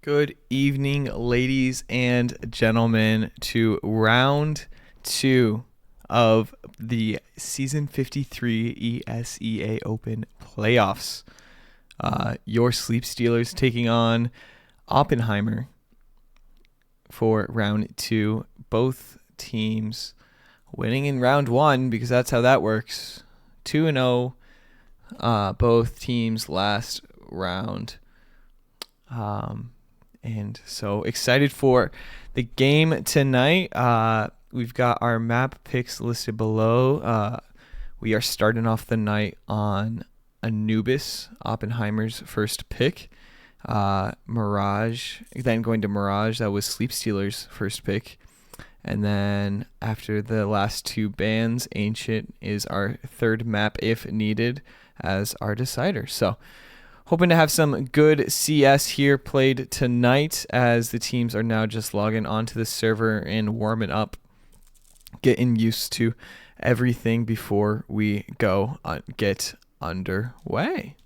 Good evening, ladies and gentlemen, to round two of the Season 53 ESEA Open playoffs. Your Sleep Stealers taking on Awpenheimer for round two. Both teams winning in round one because that's how that works. 2-0, both teams last round. And so excited for the game tonight. We've got our map picks listed below. We are starting off the night on Anubis, Oppenheimer's first pick. Mirage, then going to Mirage, that was Sleep Stealer's first pick. And then after the last two bans, Ancient is our third map if needed as our decider. So hoping to have some good CS here played tonight as the teams are now just logging onto the server and warming up, getting used to everything before we go get underway.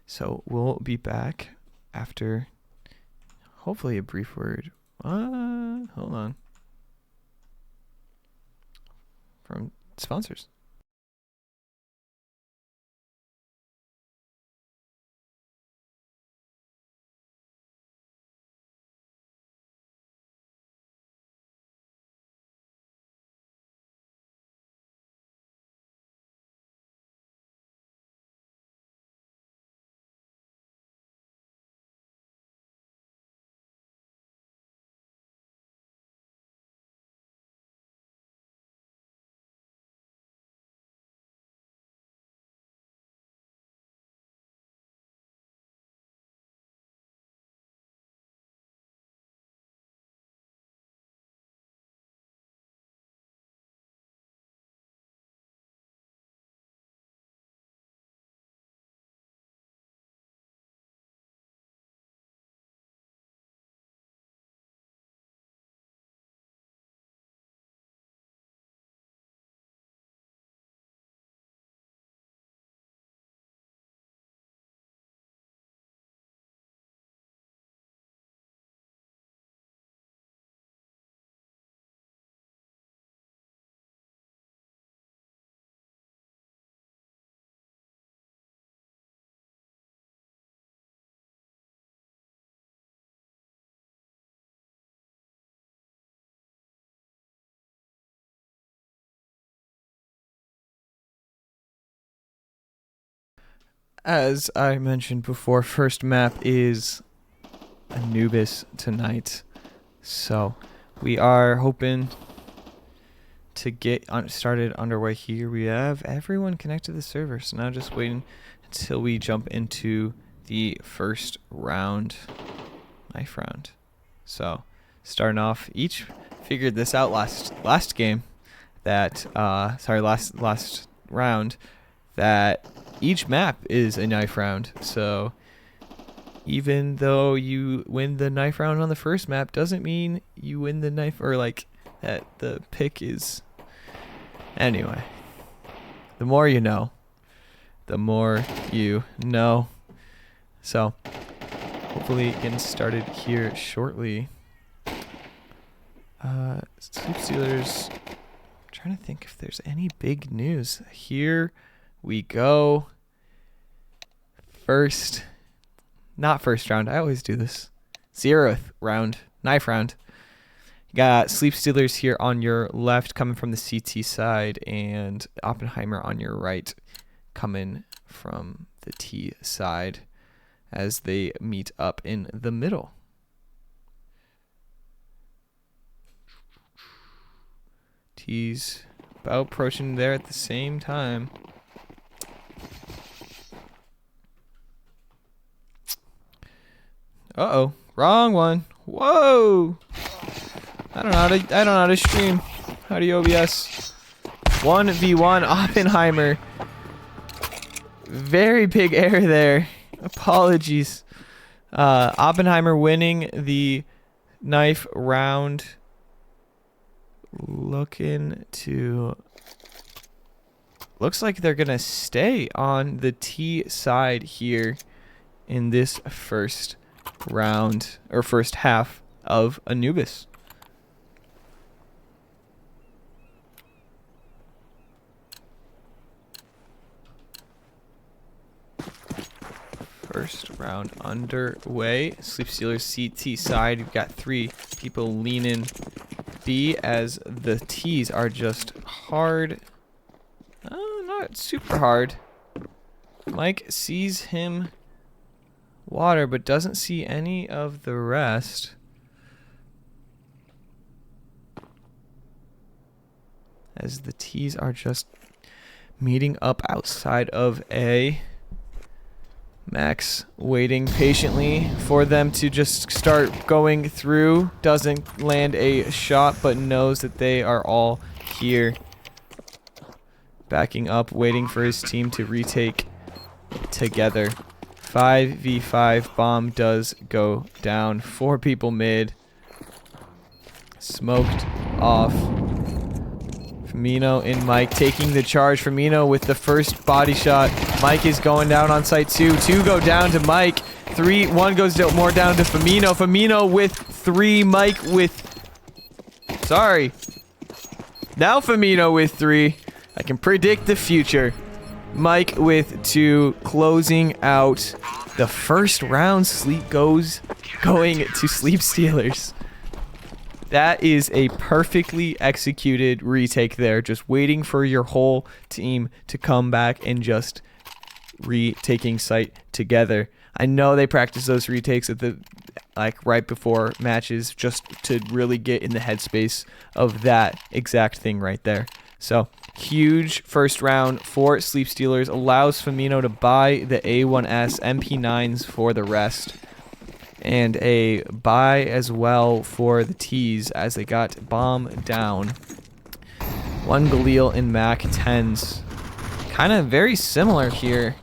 So we'll be back after hopefully a brief word. Hold on. From sponsors. As I mentioned before, first map is Anubis tonight. So we are hoping to get started underway here. We have everyone connected to the server. So now just waiting until we jump into the first round, knife round. So starting off, each figured this out last game that, last round, that each map is a knife round. So even though you win the knife round on the first map doesn't mean you win the knife, or like that the pick is. Anyway, the more you know, the more you know. So hopefully getting started here shortly. Sleep Stealers, I'm trying to think if there's any big news. Here we go. Not first round. I always do this. 0th round. Knife round. You got Sleep Stealers here on your left coming from the CT side, and Oppenheimer on your right coming from the T side as they meet up in the middle. T's about approaching there at the same time. Uh-oh, wrong one. Whoa! I don't know how to stream. How do you OBS? 1v1 Oppenheimer. Very big error there. Apologies. Oppenheimer winning the knife round. Looks like they're gonna stay on the T side here in this first round or first half of Anubis. First round underway. Sleep Stealers CT side. You've got 3 people leaning B as the T's are just hard. Not super hard. Mike sees him water but doesn't see any of the rest. As the T's are just meeting up outside of A. Max waiting patiently for them to just start going through. Doesn't land a shot, but knows that they are all here. Backing up, waiting for his team to retake together. 5v5 bomb does go down. 4 people mid. Smoked off. Firmino and Mike taking the charge. Firmino with the first body shot. Mike is going down on site 2. 2 go down to Mike. 1 goes more down to Firmino. Firmino with 3. Mike with... Sorry. Now Firmino with 3. I can predict the future. Mike with 2, closing out the first round. Going to Sleep Stealers. That is a perfectly executed retake there. Just waiting for your whole team to come back and just retaking site together. I know they practice those retakes at the right before matches just to really get in the headspace of that exact thing right there. So huge first round for Sleep Stealers. Allows Firmino to buy the A1S MP9s for the rest. And a buy as well for the T's as they got bomb down. 1 Galil in Mac 10s. Kind of very similar here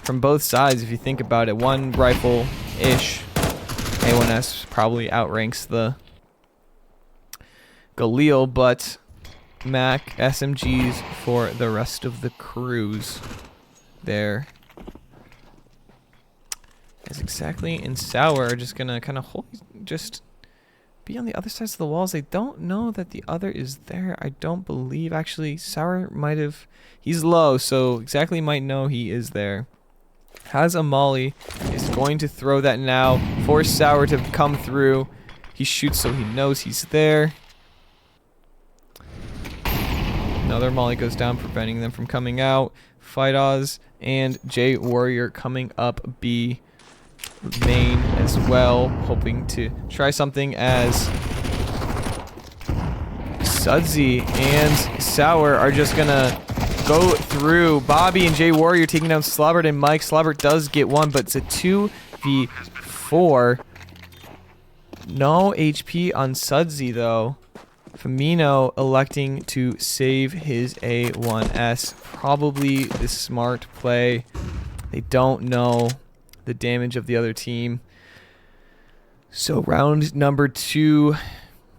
from both sides if you think about it. 1 rifle-ish. A1S probably outranks the Galil, but Mac SMGs for the rest of the crews there. As exactly in Sour are just gonna kind of just be on the other sides of the walls. They don't know that the other is there. I don't believe. Actually, Sour might have. He's low, so exactly might know he is there. Has a molly. Is going to throw that now. Force Sour to come through. He shoots so he knows he's there. Another molly goes down, preventing them from coming out. Fight Oz and J Warrior coming up B. Main as well, hoping to try something as Sudsy and Sour are just gonna go through. Bobby and Jay Warrior taking down Slobbert and Mike. Slobbert does get 1, but it's a 2v4. No HP on Sudsy though. Firmino electing to save his A1S. Probably the smart play. They don't know the damage of the other team. So round number 2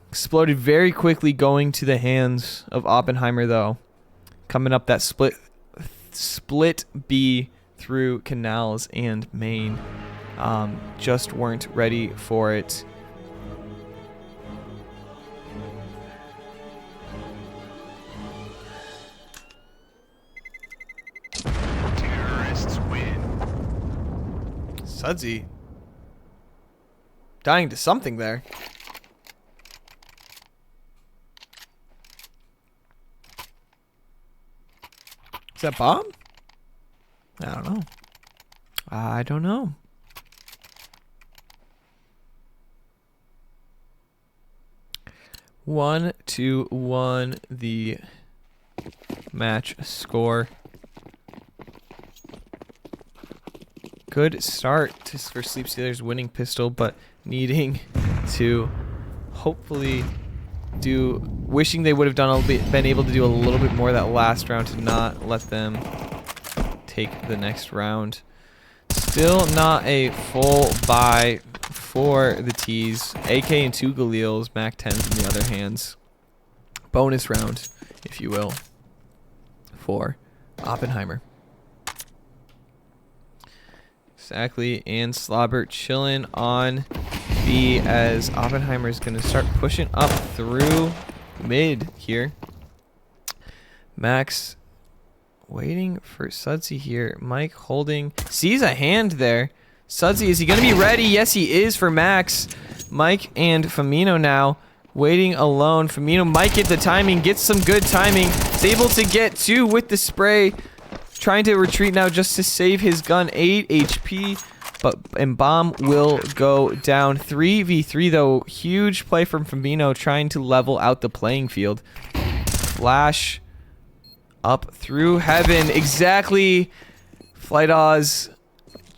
exploded very quickly, going to the hands of Awpenheimer though. Coming up that split B through canals and main. Just weren't ready for it. Sudsy dying to something there. Is that bomb? I don't know. I don't know. One to one, the match score. Good start for Sleep Stealers winning pistol, but needing to hopefully wishing they would have been able to do a little bit more that last round to not let them take the next round. Still not a full buy for the T's. AK and 2 Galils, Mac 10s in the other hands. Bonus round, if you will, for Awpenheimer. Exactly, and Slobber chilling on B as Awpenheimer is going to start pushing up through mid here. Max waiting for Sudsy here. Mike holding. Sees a hand there. Sudsy, is he going to be ready? Yes, he is for Max. Mike and Famino now waiting alone. Famino might get the timing. Gets some good timing. Is able to get 2 with the spray. Trying to retreat now just to save his gun. 8 HP. And Bomb will go down. 3v3 though. Huge play from Famino trying to level out the playing field. Flash up through heaven. Exactly. Flight Oz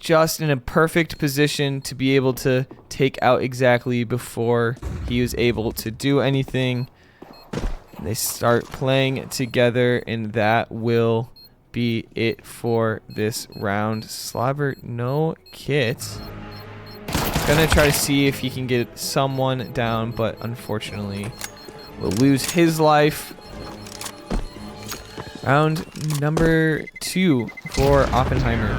just in a perfect position to be able to take out exactly before he was able to do anything. They start playing together, and that will be it for this round. Slobber, no kit. Gonna try to see if he can get someone down, but unfortunately will lose his life. Round number 2 for Awpenheimer.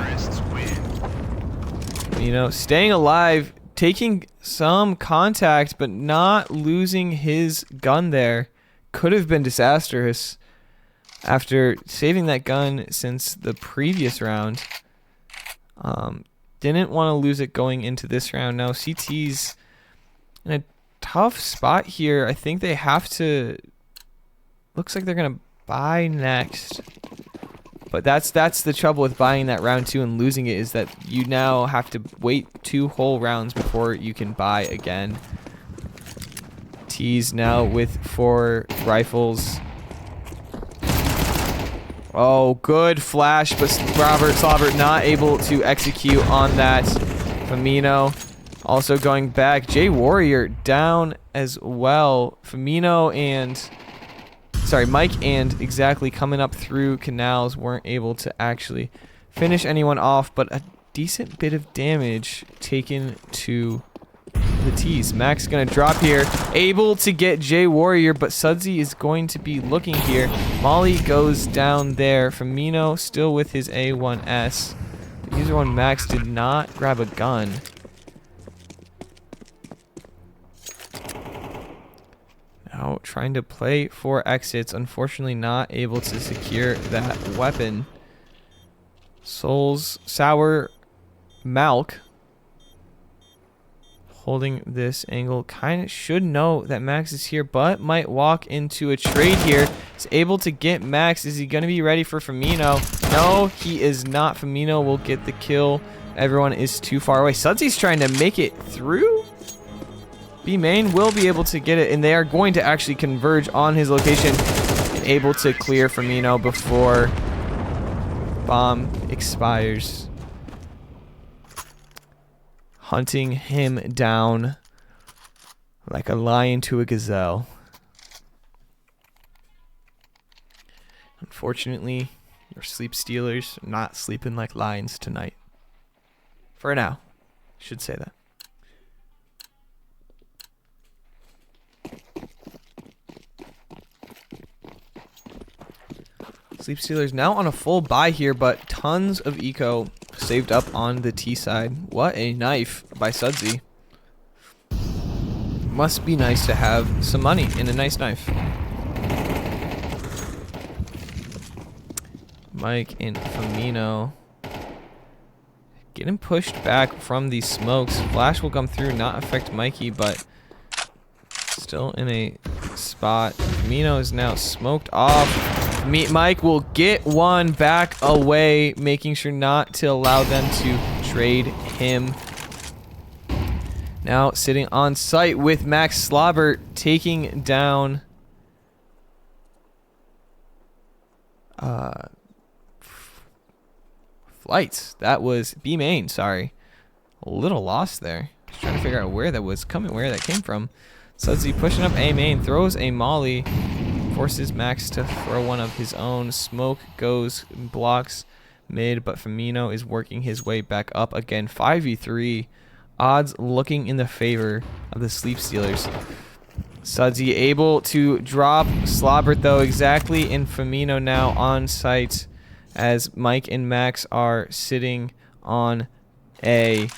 You know, staying alive, taking some contact, but not losing his gun there. Could have been disastrous after saving that gun since the previous round. Didn't want to lose it going into this round. Now CT's in a tough spot here. I think they have to... Looks like they're going to buy next. But that's the trouble with buying that round 2 and losing it, is that you now have to wait 2 whole rounds before you can buy again. T's now with 4 rifles. Oh, good flash, but Slobber not able to execute on that. Famino also going back. J Warrior down as well. Famino and... Sorry, Mike and exactly coming up through canals weren't able to actually finish anyone off, but a decent bit of damage taken to the T's. Max gonna drop here, able to get J Warrior, but Sudsy is going to be looking here. Molly goes down there. Famino still with his A1S. The user one Max did not grab a gun. Now trying to play for exits, unfortunately not able to secure that weapon. Souls, Sour, Malk holding this angle. Kind of should know that Max is here, but might walk into a trade here. He's able to get Max. Is he going to be ready for Famino? No, he is not. Famino will get the kill. Everyone is too far away. Sudsy's trying to make it through. B main will be able to get it, and they are going to actually converge on his location and able to clear Famino before bomb expires. Hunting him down like a lion to a gazelle. Unfortunately, your sleep stealers are not sleeping like lions tonight. For now, should say that. Sleep Stealers now on a full buy here, but tons of eco saved up on the T side. What a knife by Sudsy. Must be nice to have some money in a nice knife. Mike and Famino getting pushed back from these smokes. Flash will come through, not affect Mikey, but still in a spot. Famino is now smoked off. Mike will get one back away, making sure not to allow them to trade him. Now sitting on site with Max. Slobber taking down Flights. That was B main, sorry. A little lost there. Just trying to figure out where that was coming, where that came from. Sudsy pushing up A main, throws a molly. Forces Max to throw one of his own. Smoke goes, blocks mid, but Famino is working his way back up again. 5v3. Odds looking in the favor of the Sleep Stealers. Sudsy able to drop Slobber though exactly in Famino now on site as Mike and Max are sitting on A.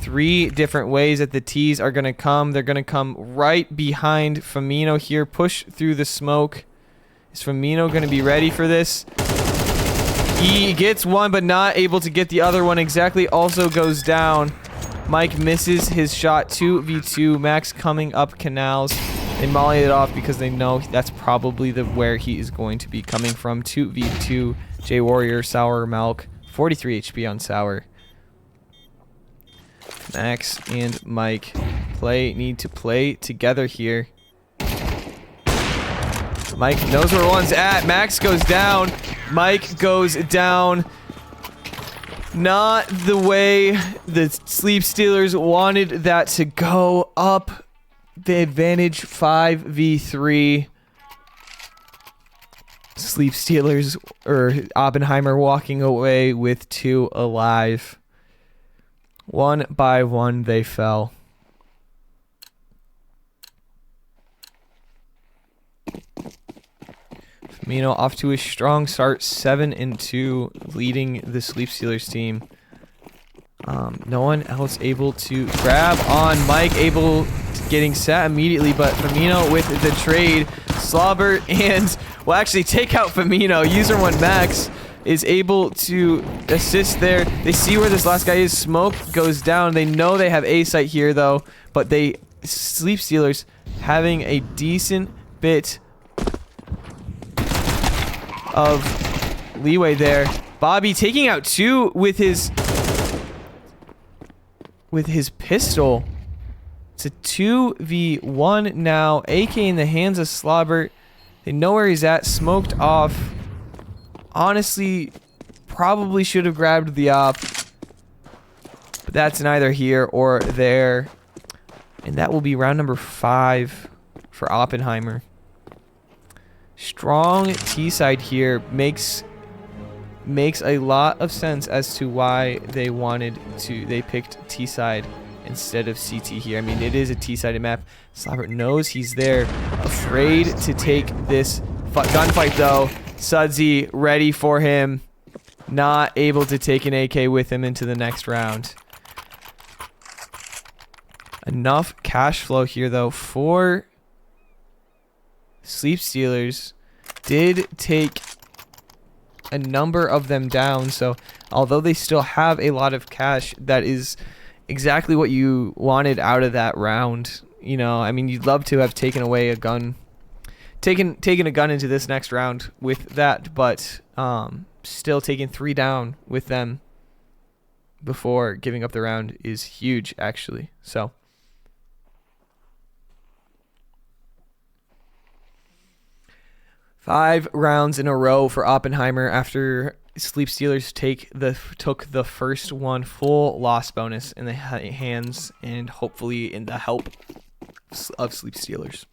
3 different ways that the T's are going to come. They're going to come right behind Femino here. Push through the smoke. Is Femino going to be ready for this? He gets one, but not able to get the other one exactly. Also goes down. Mike misses his shot. 2v2. Max coming up canals. They molly it off because they know that's probably where he is going to be coming from. 2v2. J Warrior, Sour Milk. 43 HP on Sour. Max and Mike need to play together here. Mike knows where one's at. Max goes down. Mike goes down. Not the way the Sleep Stealers wanted that to go. Up the advantage 5v3. Sleep Stealers or Awpenheimer walking away with 2 alive. One by one, they fell. Femino off to a strong start, 7-2, leading the Sleep Stealers team. No one else able to grab on. Mike getting set immediately, but Femino with the trade. Slobber and, well, actually take out Femino. User 1 Max is able to assist there. They see where this last guy is. Smoke goes down. They know they have A site here though, but Sleep Stealers having a decent bit of leeway there. Bobby taking out 2 with his pistol. It's a 2v1 now. AK in the hands of Slobber. They know where he's at. Smoked off. Honestly, probably should have grabbed the op, but that's neither here or there. And that will be round number 5 for Awpenheimer. Strong T side here makes a lot of sense as to why they picked T side instead of CT here. I mean, it is a T sided map. Slobber knows he's there, afraid to take this gunfight though. Sudsy ready for him. Not able to take an AK with him into the next round. Enough cash flow here though for Sleep Stealers. Did take a number of them down, so although they still have a lot of cash, that is exactly what you wanted out of that round. You know, I mean, you'd love to have taken away a gun. Taking a gun into this next round with that, but still taking 3 down with them before giving up the round is huge, actually. So 5 rounds in a row for Awpenheimer after Sleep Stealers took the first one. Full loss bonus in the hands and hopefully in the help of Sleep Stealers.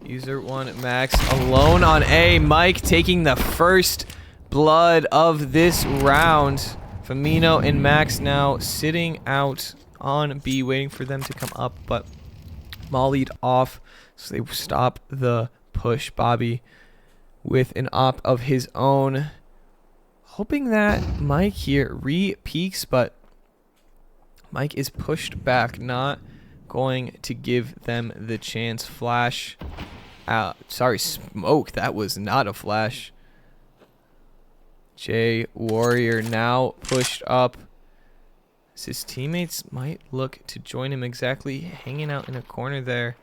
User 1 Max alone on A. Mike taking the first blood of this round. Femino and Max now sitting out on B, waiting for them to come up, but mollied off, so they stop the push. Bobby with an op of his own, hoping that Mike here re-peeks, but Mike is pushed back, not going to give them the chance. Flash out. Sorry, smoke. That was not a flash. J Warrior now pushed up. His teammates might look to join him, exactly hanging out in a corner there.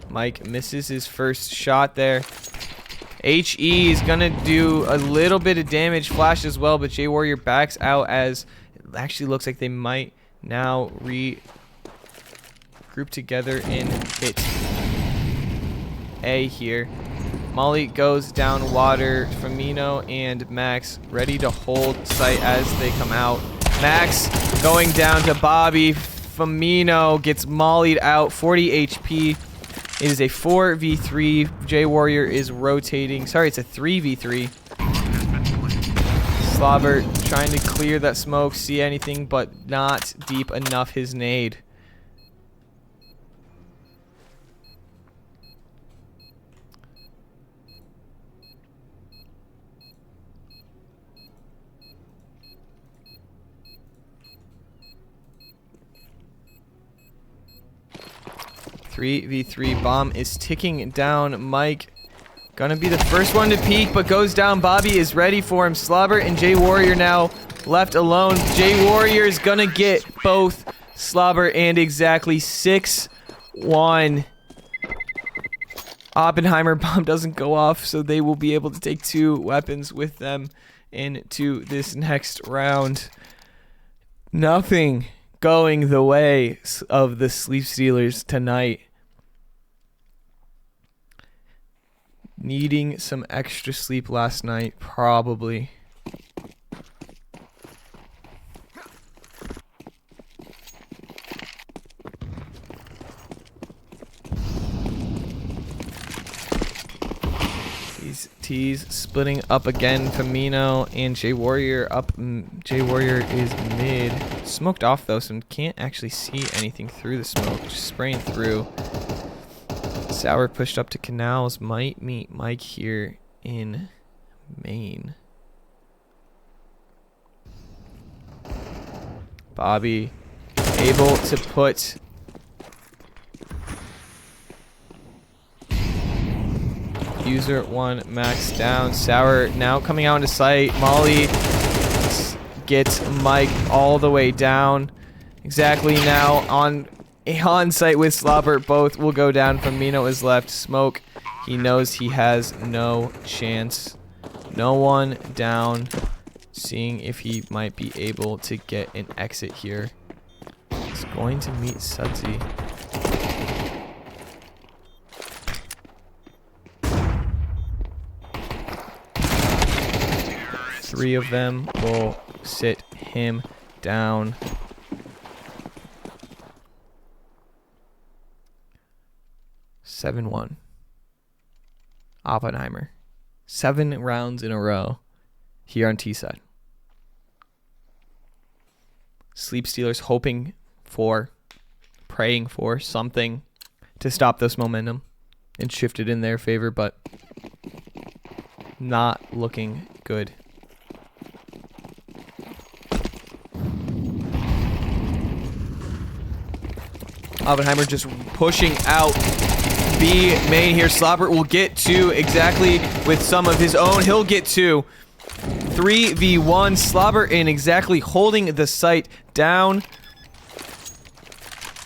Mike misses his first shot there. HE is going to do a little bit of damage. Flash as well, but J Warrior backs out as it actually looks like they might now group together and hit A here. Molly goes down water. Femino and Max ready to hold site as they come out. Max going down to Bobby. Femino gets mollied out. 40 HP. It is a 4v3. J Warrior is rotating. Sorry, it's a 3v3. Slobber trying to clear that smoke, see anything, but not deep enough. His nade. 3v3. Bomb is ticking down. Mike gonna be the first one to peek, but goes down. Bobby is ready for him. Slobber and Jay Warrior now left alone. Jay Warrior is gonna get both Slobber and exactly 6-1. Awpenheimer bomb doesn't go off, so they will be able to take 2 weapons with them into this next round. Nothing going the way of the Sleep Stealers tonight. Needing some extra sleep last night, probably. These T's splitting up again. Femino and Jay Warrior up. Jay Warrior is mid. Smoked off though, so can't actually see anything through the smoke. Just spraying through. Sour pushed up to Canals. Might meet Mike here in main. Bobby able to put user 1 max down. Sour now coming out into sight. Molly gets Mike all the way down. Exactly now on site with Slobber. Both will go down. Femino is left. Smoke. He knows he has no chance. No one down. Seeing if he might be able to get an exit here. He's going to meet Sudsy. Three of them will sit him down. 7-1. Awpenheimer. 7 rounds in a row here on T-side. Sleep Stealers hoping for, praying for something to stop this momentum and shift it in their favor, but not looking good. Awpenheimer just pushing out B main here. Slobber will get 2 exactly with some of his own. He'll get 2. 3v1. Slobber in exactly holding the site down.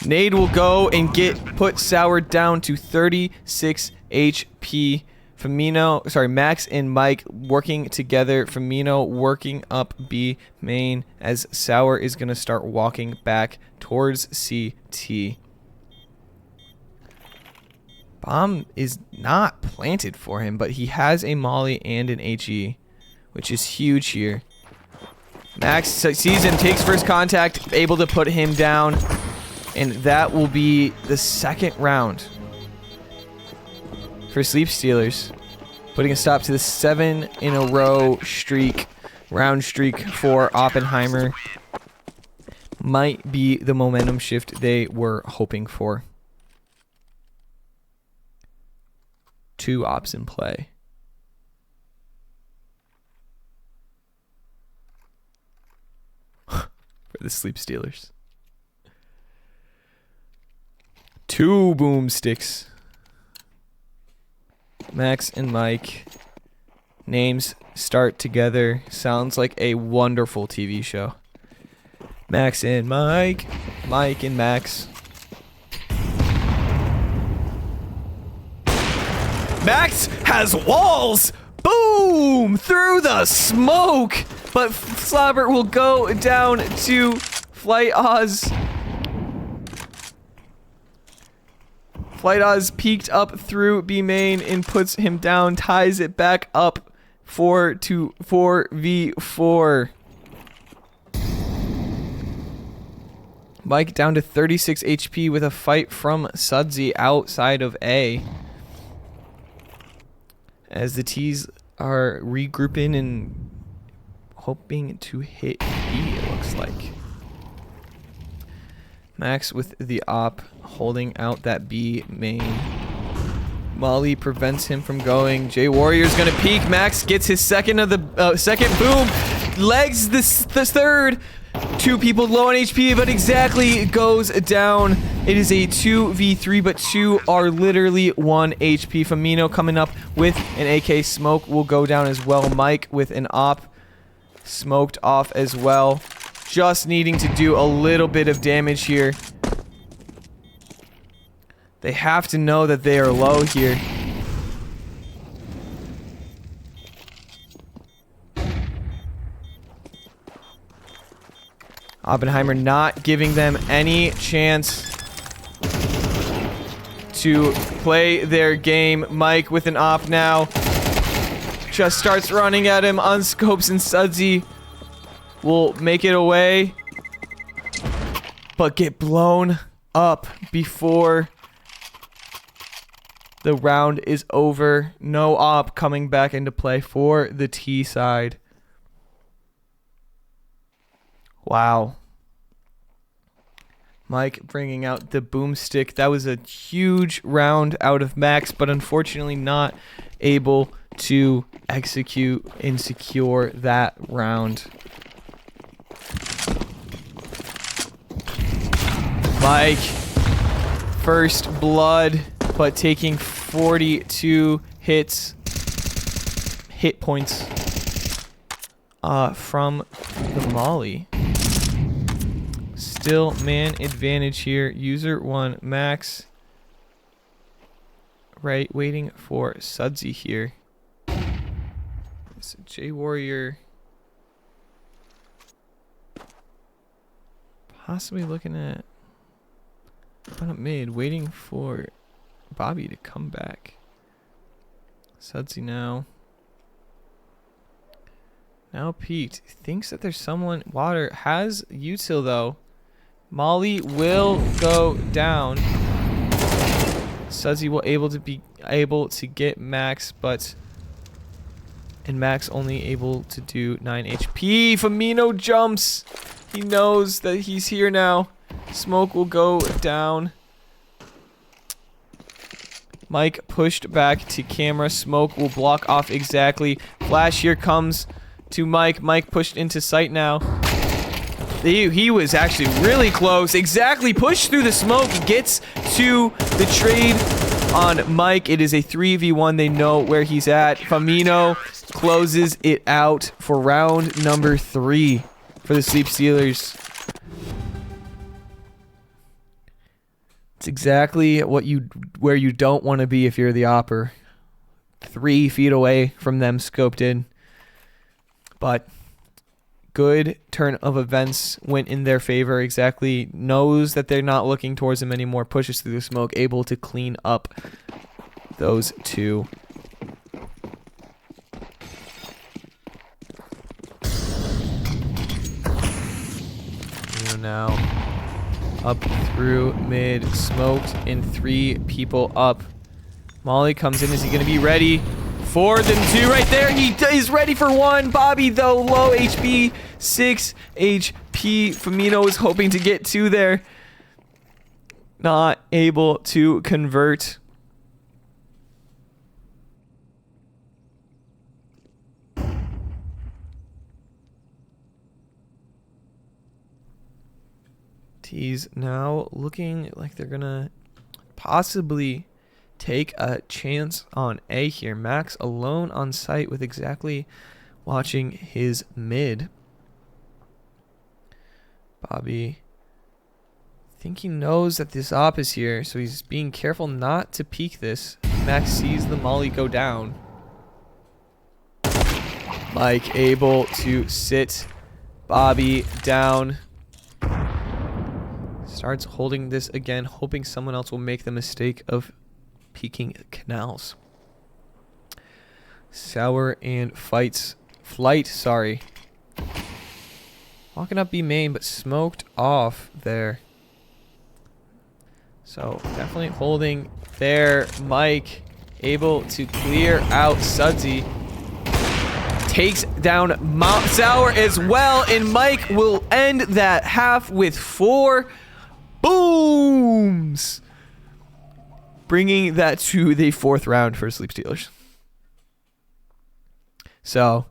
Nade will go and put Sour down to 36 HP. Max and Mike working together. Femino working up B main as Sour is going to start walking back towards CT. Bomb is not planted for him, but he has a molly and an HE, which is huge here. Max sees him, takes first contact, able to put him down, and that will be the second round for Sleep Stealers, putting a stop to the 7 in a row round streak for Awpenheimer. Might be the momentum shift they were hoping for. 2 ops in play. For the Sleep Stealers. 2 boomsticks. Max and Mike. Names start together. Sounds like a wonderful TV show. Max and Mike. Mike and Max. Max has walls! Boom! Through the smoke! But Slobber will go down to Flight Oz. Flight Oz peeked up through B main and puts him down, ties it back up 4-4v4. Mike down to 36 HP with a fight from Sudsy outside of A. As the T's are regrouping and hoping to hit B, it looks like. Max with the op, holding out that B main. Molly prevents him from going. Jay Warrior's gonna peek. Max gets his second of the second boom. Legs the third. Two people low on HP, but exactly goes down. It is a 2v3, but two are literally 1 HP. Famino coming up with an AK. Smoke will go down as well. Mike with an op. Smoked off as well. Just needing to do a little bit of damage here. They have to know that they are low here. Awpenheimer not giving them any chance to play their game. Mike with an op now. Just starts running at him. Unscopes and Sudsy will make it away. But get blown up before the round is over. No op coming back into play for the T side. Wow. Mike bringing out the boomstick. That was a huge round out of Max, but unfortunately not able to execute and secure that round. Mike, first blood, but taking 42 hit points from the Molly. Still man advantage here. User 1 Max. Right, waiting for Sudsy here. It's J Warrior. Possibly looking at mid, waiting for Bobby to come back. Sudsy now. Now peeked. Thinks that there's someone. Water has util though. Molly will go down. Sudsy will be able to get Max, and Max only able to do 9 HP. Famino jumps. He knows that he's here now. Smoke will go down. Mike pushed back to camera. Smoke will block off exactly. Flash here comes to Mike. Mike pushed into sight now. He was actually really close. Exactly pushed through the smoke. Gets to the trade on Mike. It is a 3v1. They know where he's at. Famino closes it out for round number 3 for the Sleep Stealers. It's exactly where you don't want to be if you're the opper. 3 feet away from them scoped in. But good turn of events went in their favor. Exactly knows that they're not looking towards him anymore. Pushes through the smoke, able to clean up those two. Now up through mid, smoked in 3 people up. Molly comes in. Is he going to be ready? 4 then 2 right there. He is ready for 1. Bobby, though, low HP, 6 HP. Famino is hoping to get 2 there. Not able to convert. T's now looking like they're going to possibly take a chance on A here. Max alone on site with exactly watching his mid. Bobby, I think he knows that this op is here, so he's being careful not to peek this. Max sees the Molly go down. Mike able to sit Bobby down. Starts holding this again, hoping someone else will make the mistake of peeking canals. Sour and flight, sorry. Walking up B main, but smoked off there. So definitely holding there. Mike able to clear out Sudsy. Takes down Sour as well, and Mike will end that half with 4 booms, bringing that to the 4th round for Sleep Stealers. So,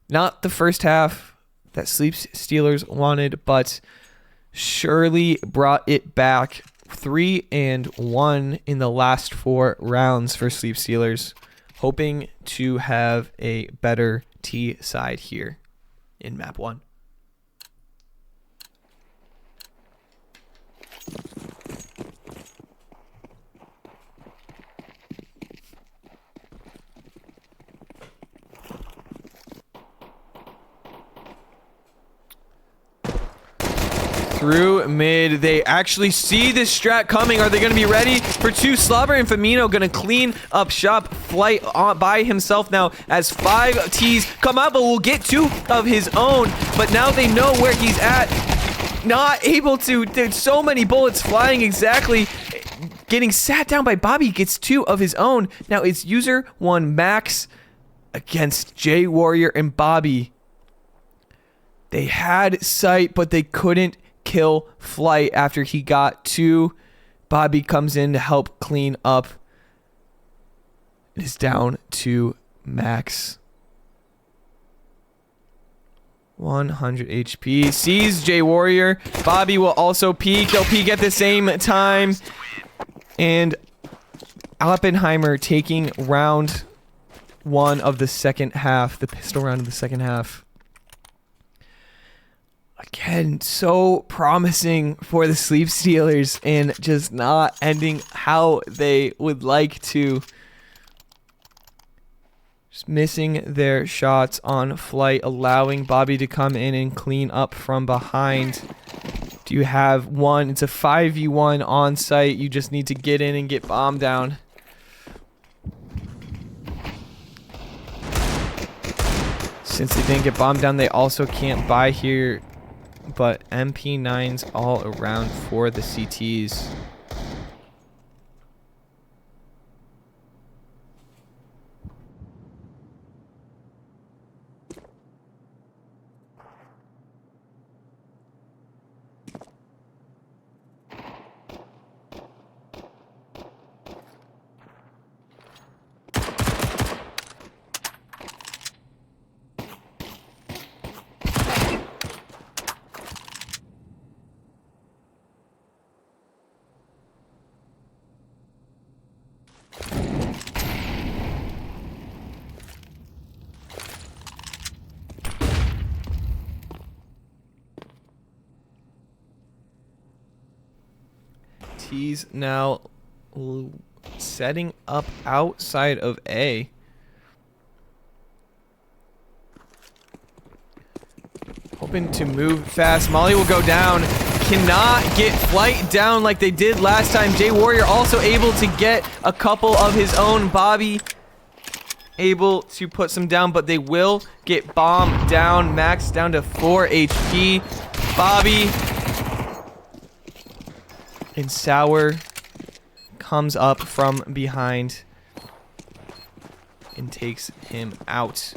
not the first half that Sleep Stealers wanted, but surely brought it back. 3-1 in the last 4 rounds for Sleep Stealers, hoping to have a better T side here in map 1. Through mid, they actually see this strat coming. Are they going to be ready for 2? Slobber and Famino going to clean up shop. Flight on by himself now as 5 T's come out, but will get 2 of his own. But now they know where he's at. Not able to. There's so many bullets flying exactly. Getting sat down by Bobby, gets 2 of his own. Now it's user 1 Max against J Warrior and Bobby. They had sight, but they couldn't kill Flight after he got 2. Bobby comes in to help clean up. It is down to Max. 100 HP. Sees J Warrior. Bobby will also peek. They'll peek at the same time. And Awpenheimer taking round 1 of the second half. The pistol round of the second half. Again, so promising for the Sleep Stealers and just not ending how they would like to. Just missing their shots on Flight, allowing Bobby to come in and clean up from behind. Do you have 1? It's a 5v1 on site. You just need to get in and get bomb down. Since they didn't get bomb down, they also can't buy here. But MP9s all around for the CTs. He's now setting up outside of A. Hoping to move fast. Molly will go down. Cannot get Flight down like they did last time. J Warrior also able to get a couple of his own. Bobby able to put some down, but they will get bomb down. Max down to 4 HP. Bobby and Sour comes up from behind and takes him out.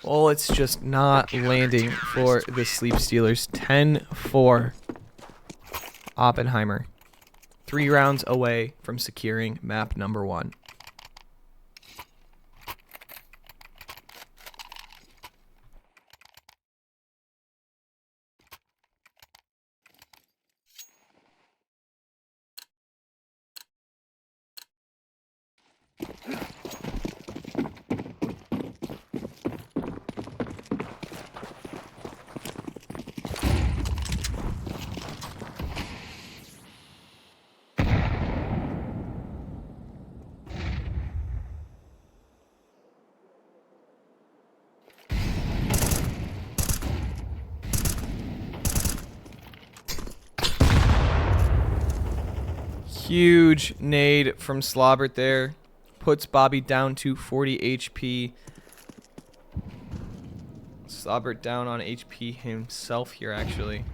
Well, it's just not landing for the Sleep Stealers. 10-4. Awpenheimer. 3 rounds away from securing map number 1. Huge nade from Slobbert there. Puts Bobby down to 40 HP. Slobbert down on HP himself here, actually.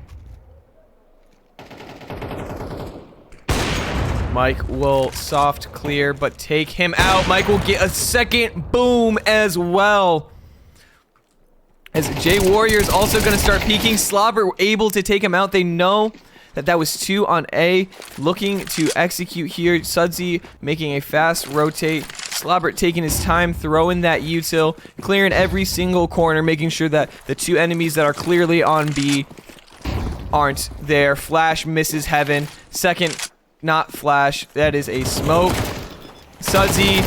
Mike will soft clear, but take him out. Mike will get a second boom as well. As J Warrior is also going to start peeking. Slobber able to take him out. They know that was 2 on A. Looking to execute here. Sudsy making a fast rotate. Slobbert taking his time, throwing that util, clearing every single corner, making sure that the two enemies that are clearly on B aren't there. Flash misses Heaven. Second, not Flash. That is a smoke. Sudsy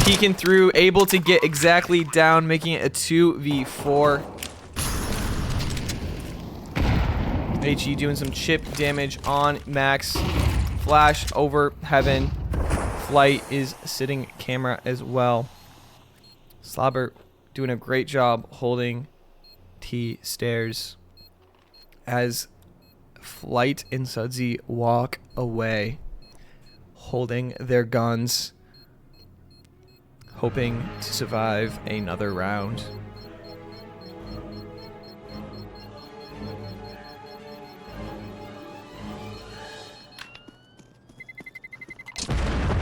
peeking through, able to get exactly down, making it a 2v4. HE doing some chip damage on Max. Flash over Heaven. Flight is sitting camera as well. Slobber doing a great job holding T stairs as Flight and Sudsy walk away, holding their guns, hoping to survive another round.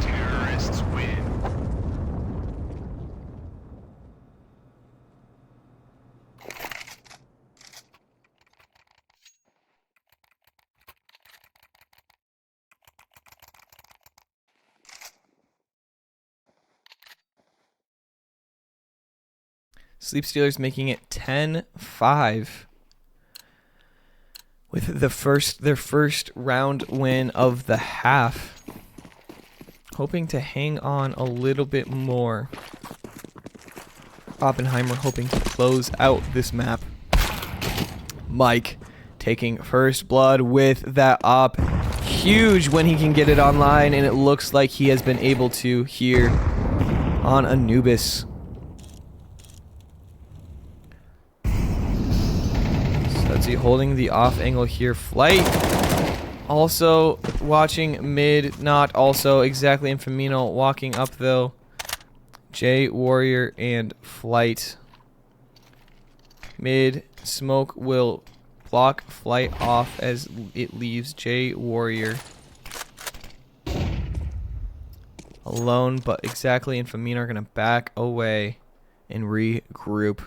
Terrorists win. Sleep Stealers making it 10-5 with their first round win of the half. Hoping to hang on a little bit more. Awpenheimer hoping to close out this map. Mike taking first blood with that op. Huge when he can get it online, and it looks like he has been able to here on Anubis. Sudsy holding the off angle here. Flight also watching mid, not also exactly in Femino. Walking up though. J Warrior and Flight. Mid smoke will block Flight off as it leaves J Warrior alone, but exactly and Femino are gonna back away and regroup.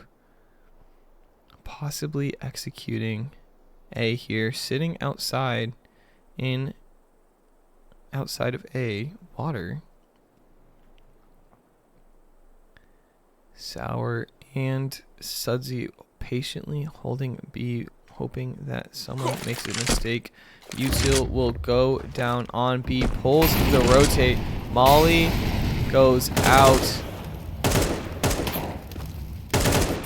Possibly executing A here, sitting outside outside of A, water. Sour and Sudsy patiently holding B, hoping that someone makes a mistake. Util will go down on B, pulls the rotate. Molly goes out.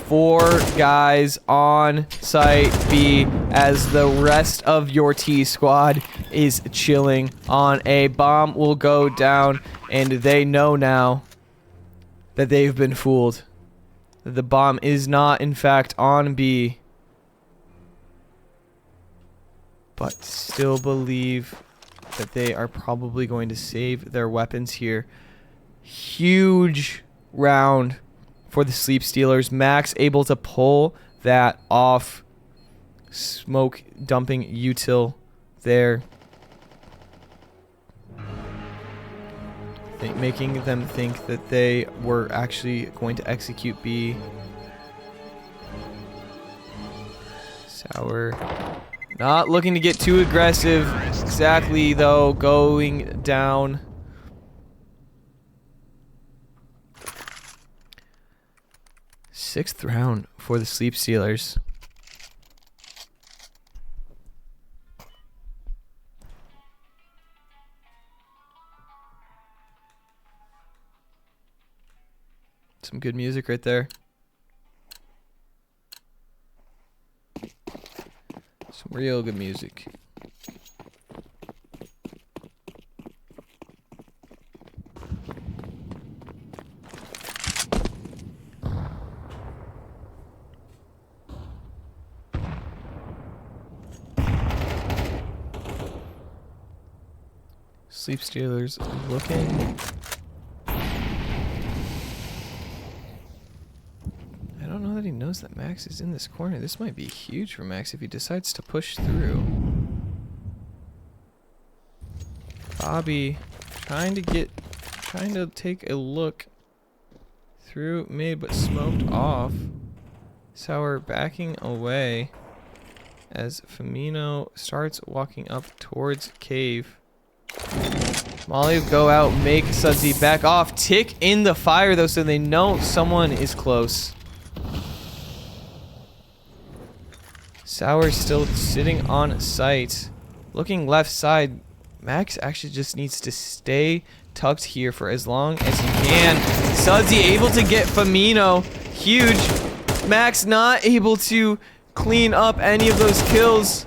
4 guys on site B as the rest of your T squad is chilling on A. Bomb will go down, and they know now that they've been fooled. The bomb is not, in fact, on B, but still believe that they are probably going to save their weapons here. Huge round for the Sleep Stealers. Max able to pull that off. Smoke dumping util there. Making them think that they were actually going to execute B. Sour. Not looking to get too aggressive. Exactly though, going down. Sixth round for the Sleep Stealers. Some good music right there. Some real good music. Sleep Stealers looking. I don't know that he knows that Max is in this corner. This might be huge for Max if he decides to push through. Bobby trying to take a look through mid, but smoked off. Sour backing away as Femino starts walking up towards cave. Molly will go out, make Sudsy back off. Tick in the fire, though, so they know someone is close. Sour still sitting on site. Looking left side. Max actually just needs to stay tucked here for as long as he can. Sudsy able to get Firmino. Huge. Max not able to clean up any of those kills.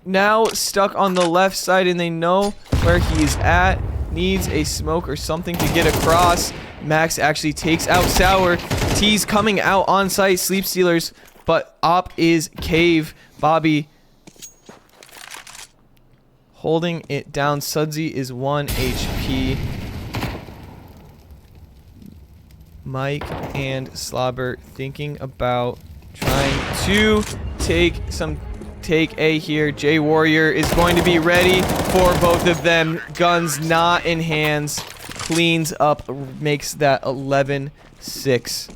Now stuck on the left side, and they know where he's at. Needs a smoke or something to get across. Max actually takes out Sour. T's coming out on site. Sleep Stealers, but Op is cave. Bobby holding it down. Sudsy is 1 HP. Mike and Slobber thinking about trying to take A here. J Warrior is going to be ready for both of them. Guns not in hands. Cleans up, makes that 11-6.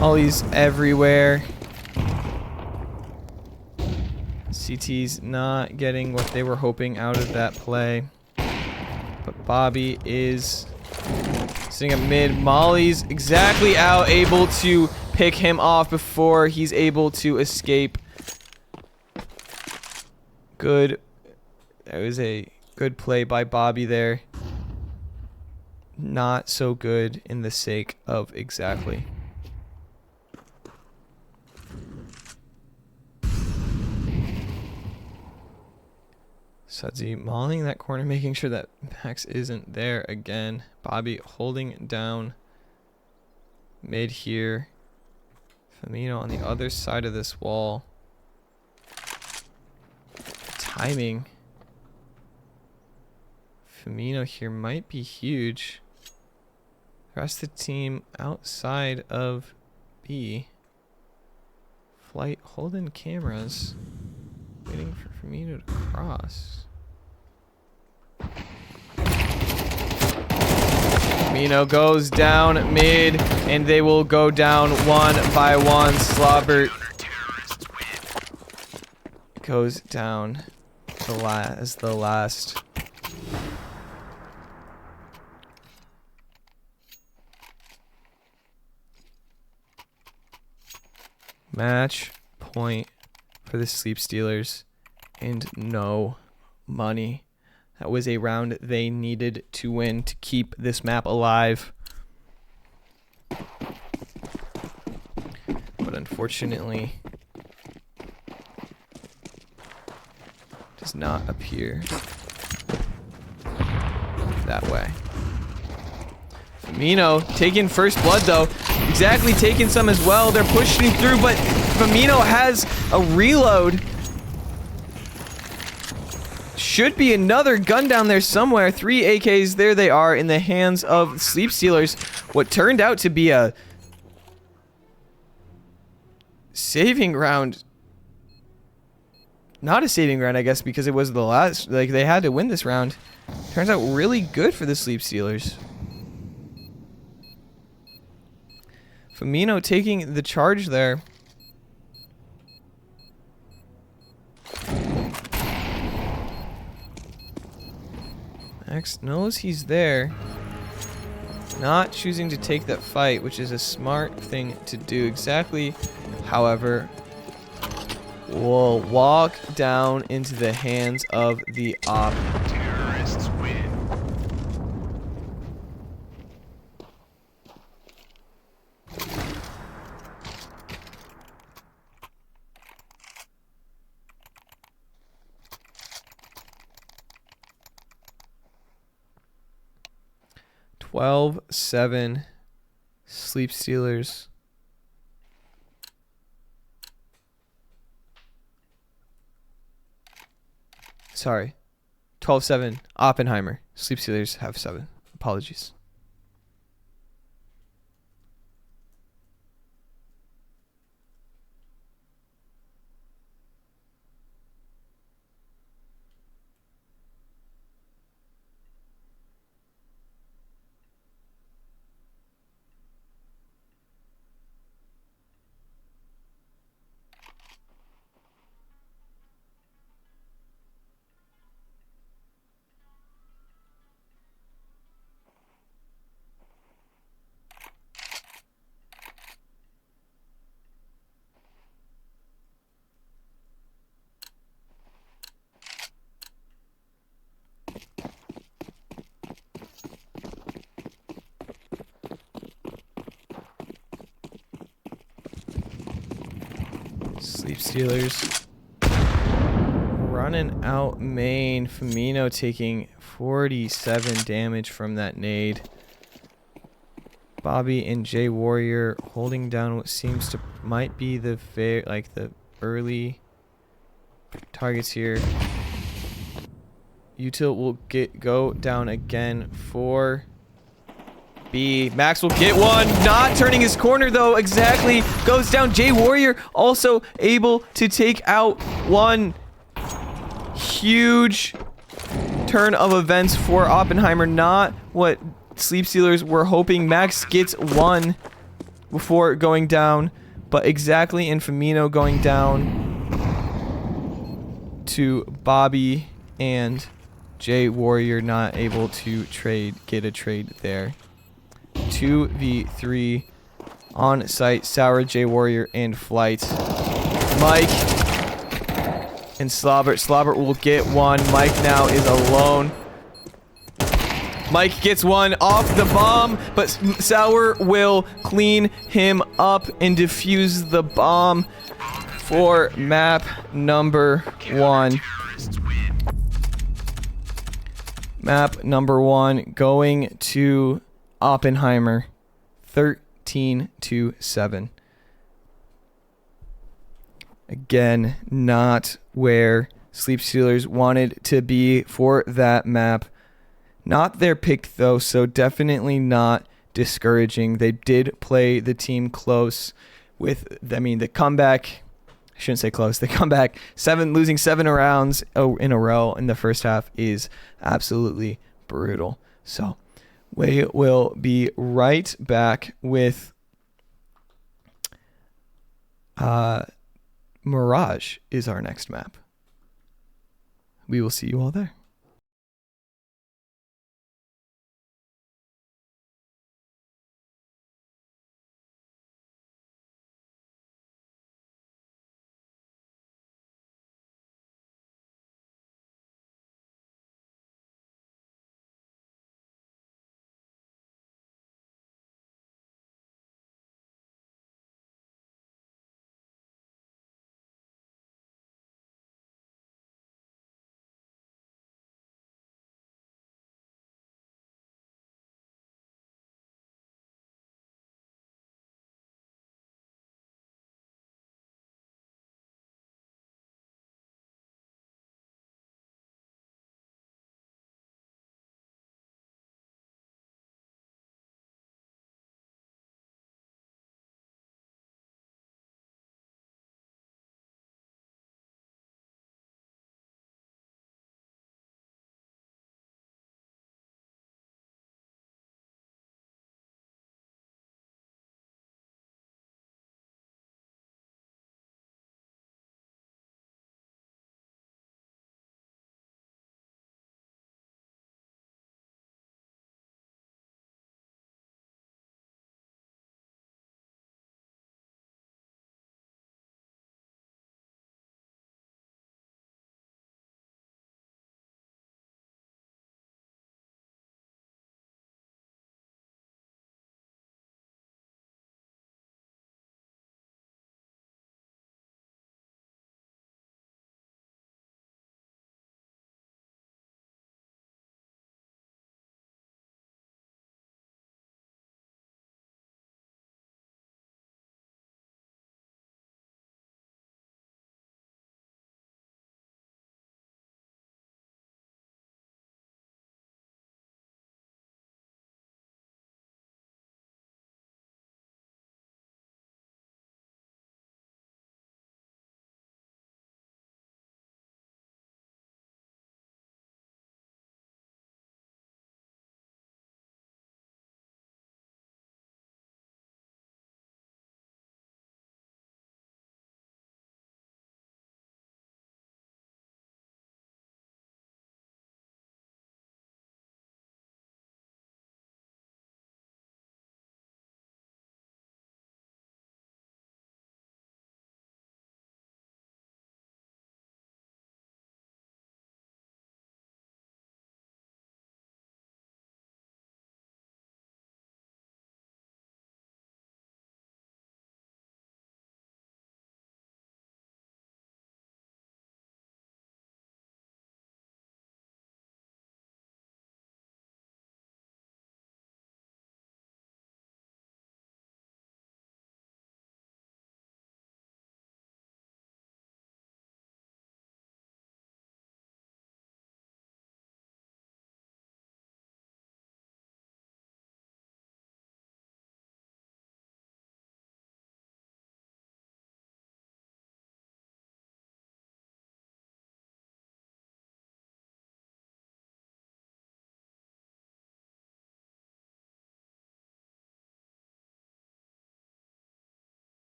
Molly's everywhere. CT's not getting what they were hoping out of that play. But Bobby is sitting at mid. Molly's exactly out, able to pick him off before he's able to escape. Good. That was a good play by Bobby there. Not so good in the sake of exactly. Sudsy mauling that corner, making sure that Max isn't there again. Bobby holding down mid here. Firmino on the other side of this wall. Timing. Firmino here might be huge. The rest of the team outside of B. Flight holding cameras. Waiting for Firmino to cross. Firmino goes down mid, and they will go down one by one. Slobber goes down as the last. Match point for the Sleep Stealers, and no money. That was a round they needed to win to keep this map alive. But unfortunately, does not appear that way. Firmino taking first blood though. Exactly, taking some as well. They're pushing through, but Firmino has a reload. Should be another gun down there somewhere. 3 AKs, there they are in the hands of Sleep Stealers. What turned out to be a saving round. Not a saving round, I guess, because it was the last. Like, they had to win this round. Turns out really good for the Sleep Stealers. Firmino taking the charge there. Max knows he's there. Not choosing to take that fight, which is a smart thing to do. Exactly, however, will walk down into the hands of the op. Terrorists win. (12-7) Sleep Stealers. Sorry. 12-7. Oppenheimer. Sleep Stealers have 7. Apologies. Sleep Stealers running out main. Firmino taking 47 damage from that nade. Bobby and Jay Warrior holding down what seems to might be the the early targets here. Util will go down again for B. Max will get one. Not turning his corner though. Exactly. Goes down. Jay Warrior also able to take out one. Huge turn of events for Oppenheimer. Not what Sleep Stealers were hoping. Max gets one before going down. But exactly, and Firmino going down to Bobby, and Jay Warrior not able to get a trade there. 2v3 on site. Sour, Jay Warrior, and Flight. Mike and Slobbert. Slobbert will get one. Mike now is alone. Mike gets one off the bomb, but Sour will clean him up and defuse the bomb for map number 1. Map number 1 going to Oppenheimer. 13-7. Again, not where Sleep Stealers wanted to be for that map. Not their pick though, so definitely not discouraging. They did play the team close with, the comeback. I shouldn't say close. The comeback, losing 7 rounds in a row in the first half is absolutely brutal. So we will be right back with Mirage is our next map. We will see you all there.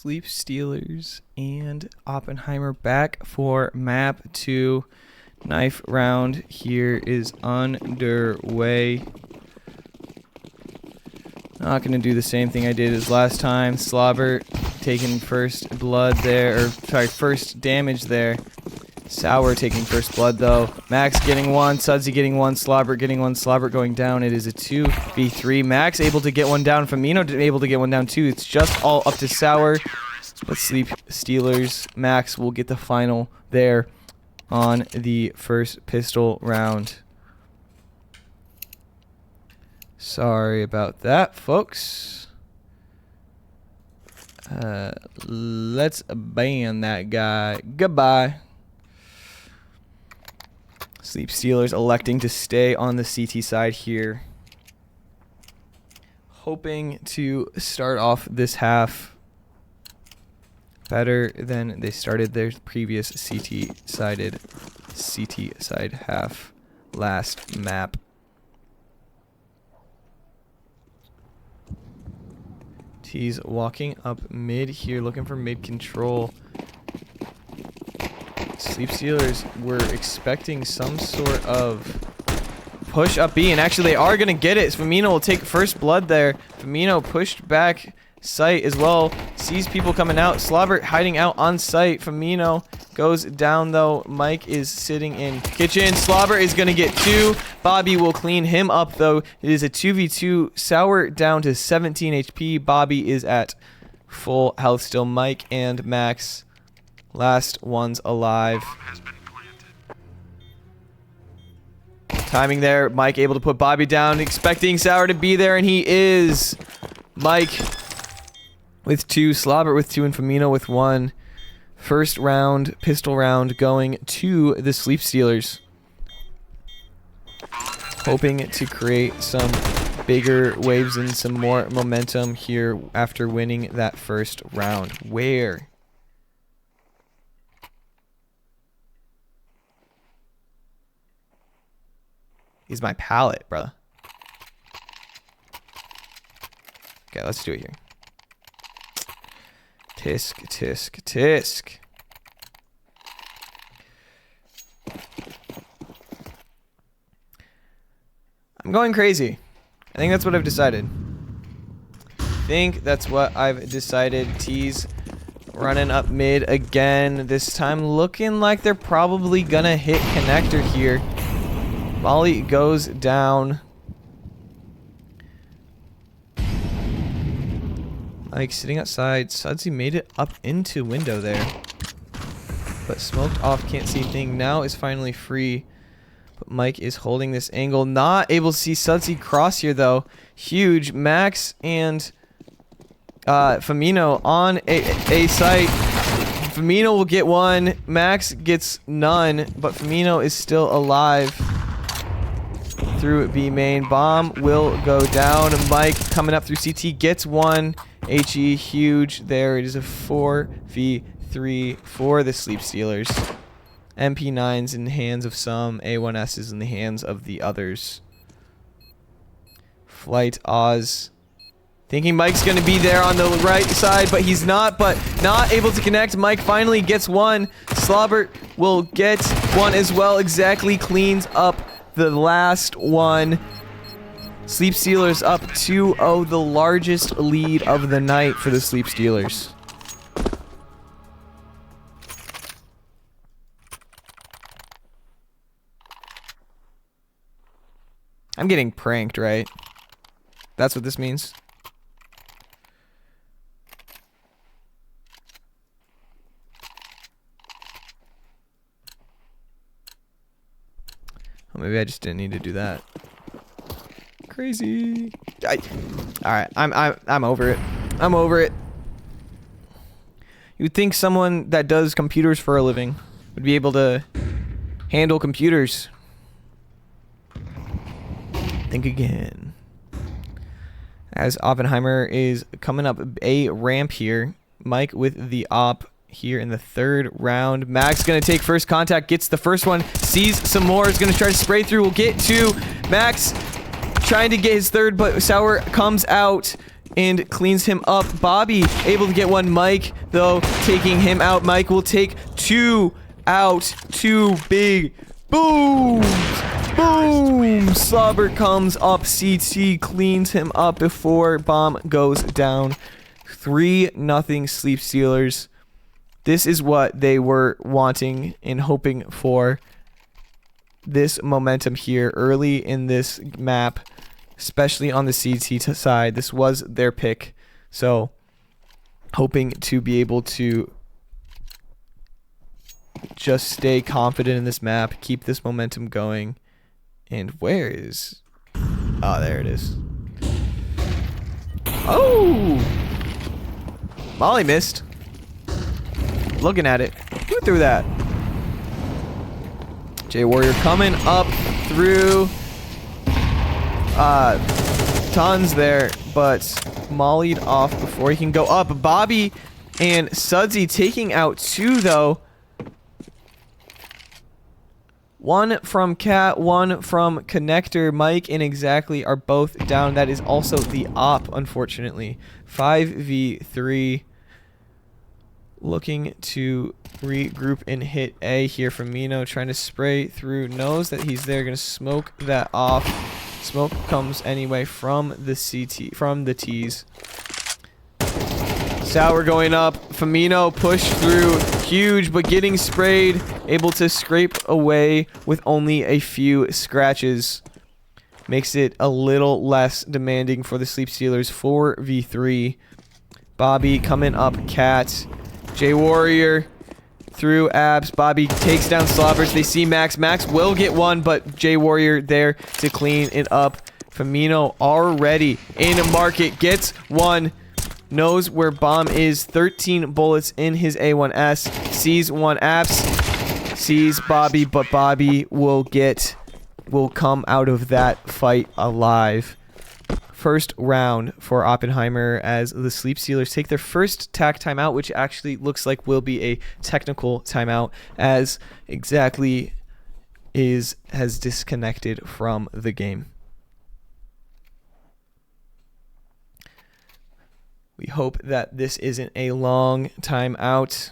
Sleep Stealers and Oppenheimer back for map 2. Knife round here is underway. Not going to do the same thing I did as last time. Slobber taking first blood there, or sorry, first damage there. Sour taking first blood though. Max getting one, Sudsy getting one, Slobber getting one, Slobber going down. It is a 2v3. Max able to get one down, Famino able to get one down too. It's just all up to Sour. But Sleep Stealers, Max will get the final there on the first pistol round. Sorry about that, folks. Let's ban that guy. Goodbye. Sleep Stealers electing to stay on the CT side here. Hoping to start off this half better than they started their previous CT side half last map. He's walking up mid here, looking for mid control. Sleep Stealers were expecting some sort of push up B, and actually they are going to get it. Famino will take first blood there. Famino pushed back site as well. Sees people coming out. Slobber hiding out on site. Famino goes down though. Mike is sitting in kitchen. Slobber is going to get 2. Bobby will clean him up though. It is a 2v2. Sour down to 17 HP. Bobby is at full health still. Mike and Max, last ones alive. Timing there. Mike able to put Bobby down, expecting Sour to be there, and he is. Mike with 2, Slobber with 2, and Famino with 1. First round, pistol round going to the Sleep Stealers. Hoping to create some bigger waves and some more momentum here after winning that first round. Where is my palette, brother? Okay, let's do it here. Tisk, tisk, tisk. I'm going crazy. I think that's what I've decided. T's running up mid again. This time looking like they're probably gonna hit connector here. Molly goes down. Mike sitting outside. Sudsy made it up into window there, but smoked off, can't see thing. Now is finally free, but Mike is holding this angle. Not able to see Sudsy cross here though. Huge. Max and Famino on a site. Famino will get one. Max gets none, but Famino is still alive. Through B main. Bomb will go down. Mike coming up through CT gets one. HE huge there. It is a 4v3 for the Sleep Stealers. MP9s in the hands of some. A1Ss in the hands of the others. Flight Oz thinking Mike's going to be there on the right side, but he's not. But not able to connect. Mike finally gets one. Slobber will get one as well. Exactly cleans up the last one. Sleep Stealers up 2-0, the largest lead of the night for the Sleep Stealers. I'm getting pranked, right? That's what this means. Maybe I just didn't need to do that. Crazy. Alright, I'm over it. I'm over it. You'd think someone that does computers for a living would be able to handle computers. Think again. As Awpenheimer is coming up a ramp here. Mike with the op here in the third round. Max gonna take first contact, gets the first one, sees some more, is gonna try to spray through, will get 2. Max trying to get his third, but Sour comes out and cleans him up. Bobby able to get one. Mike, though, taking him out. Mike will take 2 out. 2 big booms. Boom! Slobber comes up. CT cleans him up before bomb goes down. 3-0 Sleep Stealers. This is what they were wanting and hoping for. This momentum here early in this map, especially on the CT side. This was their pick. So, hoping to be able to just stay confident in this map, keep this momentum going. And where is... Oh, there it is. Oh! Molly missed. Looking at it. Who threw that? J Warrior coming up through tons there, but mollied off before he can go up. Bobby and Sudsy taking out 2 though. 1 from Cat, 1 from Connector. Mike and Exactly are both down. That is also the op, unfortunately. 5v3. Looking to regroup and hit A here from Mino. Trying to spray through. Knows that he's there. Going to smoke that off. Smoke comes anyway from the CT, from the T's. Sour going up. Famino pushed through. Huge, but getting sprayed. Able to scrape away with only a few scratches. Makes it a little less demanding for the Sleep Stealers. 4v3. Bobby coming up. Cat. J Warrior through abs. Bobby takes down Slobbers. They see Max. Max will get one, but J Warrior there to clean it up. Famino already in a market. Gets one. Knows where bomb is. 13 bullets in his A1S. Sees one abs. Sees Bobby, but Bobby will come out of that fight alive. First round for Awpenheimer as the Sleep Stealers take their first tac timeout, which actually looks like will be a technical timeout, as Exactly has disconnected from the game. We hope that this isn't a long timeout.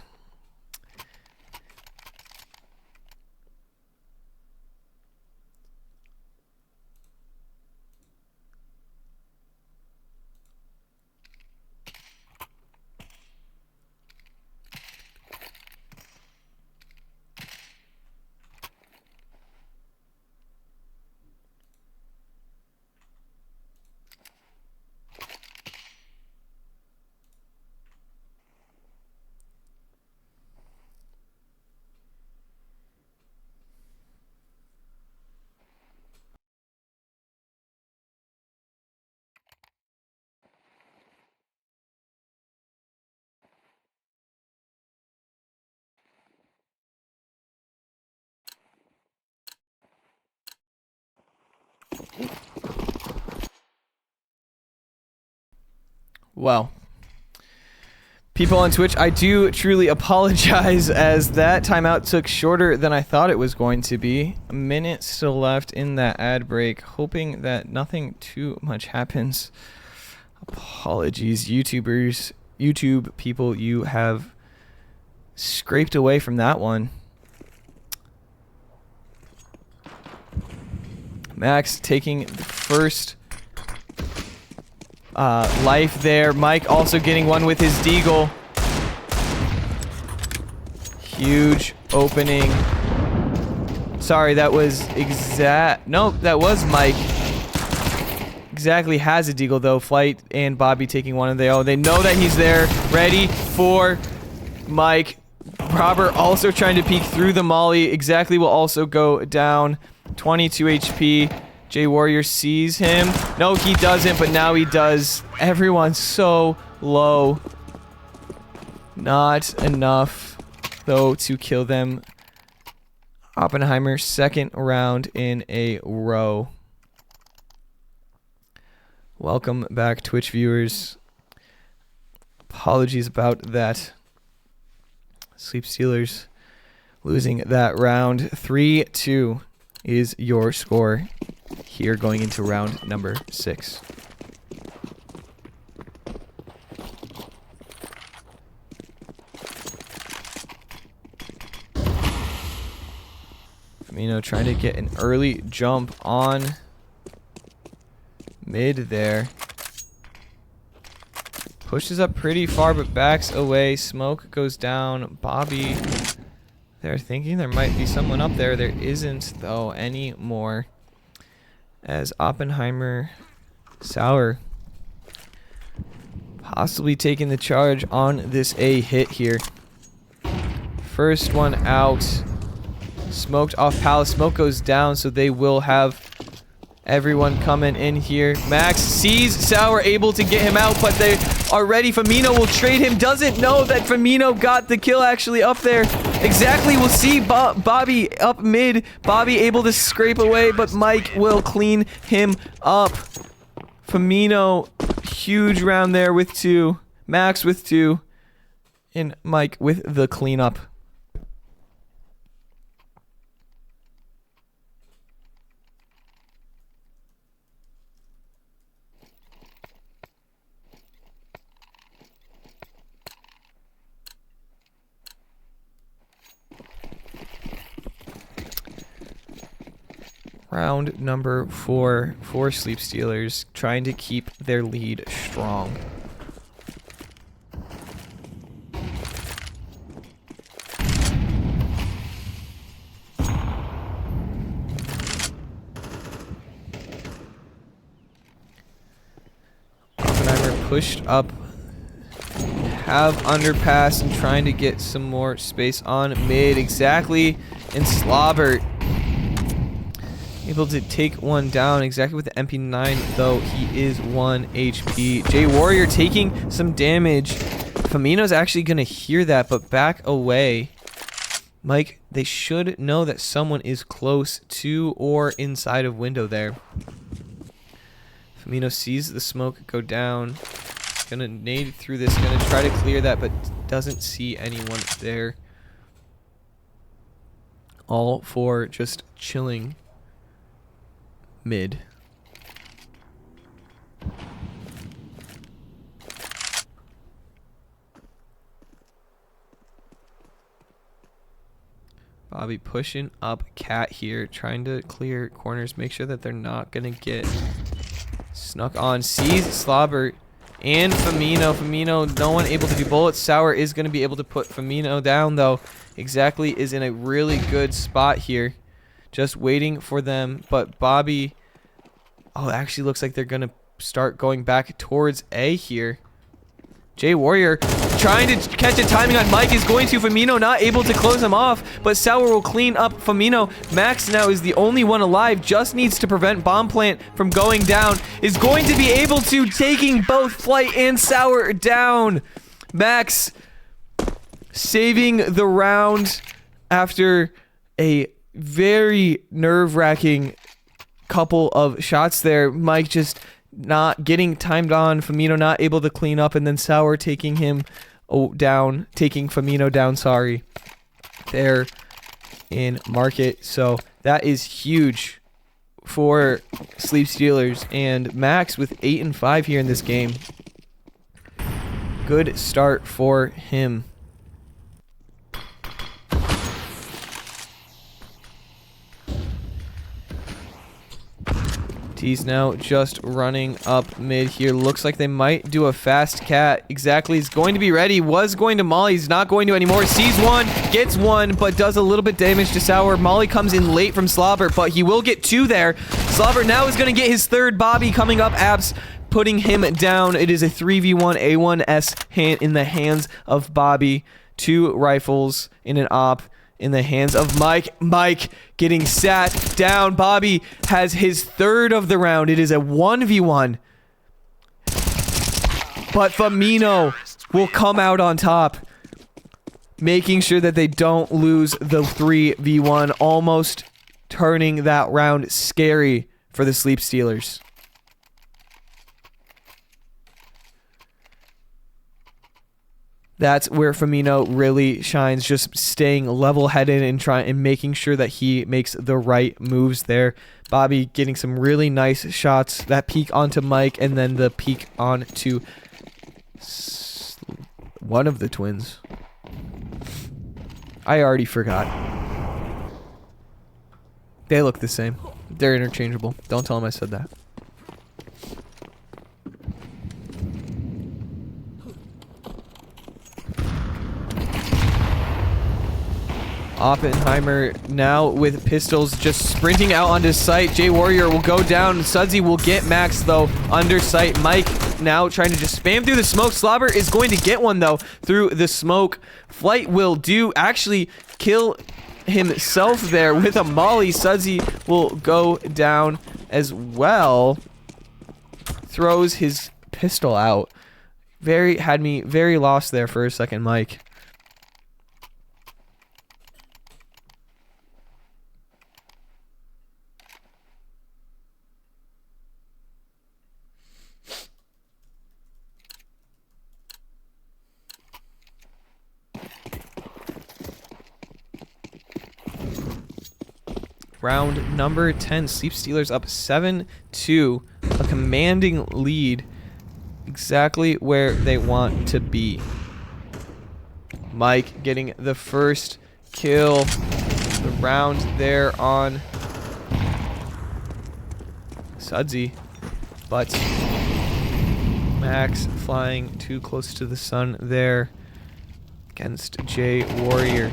Well, people on Twitch, I do truly apologize as that timeout took shorter than I thought it was going to be. A minute still left in that ad break, hoping that nothing too much happens. Apologies, YouTubers, YouTube people, you have scraped away from that one. Max taking the first life there. Mike also getting one with his deagle. Huge opening. Sorry, that was Nope, that was Mike. Exactly has a deagle though. Flight and Bobby taking one of their own. They know that he's there. Ready for Mike. Robert also trying to peek through the molly. Exactly will also go down. 22 HP. J Warrior sees him. No, he doesn't, but now he does. Everyone's so low. Not enough, though, to kill them. Awpenheimer, second round in a row. Welcome back, Twitch viewers. Apologies about that. Sleep Stealers losing that round. 3-2 is your score here going into round number 6. Firmino trying to get an early jump on mid there. Pushes up pretty far, but backs away. Smoke goes down. Bobby, they're thinking there might be someone up there. There isn't, though, anymore. As Awpenheimer, Sour, possibly taking the charge on this A hit here. First one out. Smoked off Palace. Smoke goes down, so they will have everyone coming in here. Max sees Sour, able to get him out, but they are ready. Firmino will trade him. Doesn't know that Firmino got the kill actually up there. Exactly. We'll see Bobby up mid. Bobby able to scrape away, but Mike will clean him up. Firmino, huge round there with 2. Max with 2. And Mike with the cleanup. Round number 4 for Sleep Stealers, trying to keep their lead strong. Awpenheimer pushed up, have underpass, and trying to get some more space on mid. Exactly, and Slobber able to take one down exactly with the MP9, though he is 1 HP. J Warrior taking some damage. Firmino's actually going to hear that, but back away. Mike, they should know that someone is close to or inside of window there. Firmino sees the smoke go down. Gonna nade through this, gonna try to clear that, but doesn't see anyone there. All for just chilling mid. Bobby pushing up Cat here, trying to clear corners, make sure that they're not gonna get snuck on. Sees Slobber and Firmino. Firmino, no one able to do bullets. Sour is gonna be able to put Firmino down, though. Exactly is in a really good spot here, just waiting for them. But Bobby, oh, it actually looks like they're gonna start going back towards A here. J Warrior trying to catch a timing on Mike, is going to. Firmino not able to close him off, but Sour will clean up Firmino. Max now is the only one alive, just needs to prevent Bomb Plant from going down. Is going to be able to, taking both Flight and Sour down. Max saving the round after a very nerve-wracking couple of shots there. Mike just not getting timed on. Firmino not able to clean up, and then Sour taking him down, taking Firmino down, sorry, there in market. So that is huge for Sleep Stealers, and Max with 8 and 5 here in this game. Good start for him. He's now just running up mid here. Looks like they might do a fast cat. Exactly. He's going to be ready. Was going to Molly. He's not going to anymore. Sees one. Gets one, but does a little bit damage to Sour. Molly comes in late from Slobber, but he will get 2 there. Slobber now is going to get his 3rd. Bobby coming up. Abs putting him down. It is a 3v1 A1S hand in the hands of Bobby. 2 rifles in an op in the hands of Mike. Mike getting sat down. Bobby has his 3rd of the round. It is a 1v1. But Firmino will come out on top, making sure that they don't lose the 3v1, almost turning that round scary for the Sleep Stealers. That's where Firmino really shines, just staying level-headed and making sure that he makes the right moves there. Bobby getting some really nice shots, that peek onto Mike, and then the peek onto one of the twins. I already forgot. They look the same. They're interchangeable. Don't tell them I said that. Awpenheimer now with pistols just sprinting out onto sight. Jay Warrior will go down. Sudsy will get Max though under sight. Mike now trying to just spam through the smoke. Slobber is going to get one though through the smoke. Flight will do actually kill himself there with a molly. Sudsy will go down as well. Throws his pistol out. Had me very lost there for a second, Mike. Round number 10, Sleep Stealers up 7-2, a commanding lead, exactly where they want to be. Mike getting the first kill, the round there on Sudsy, but Max flying too close to the sun there against Jay Warrior.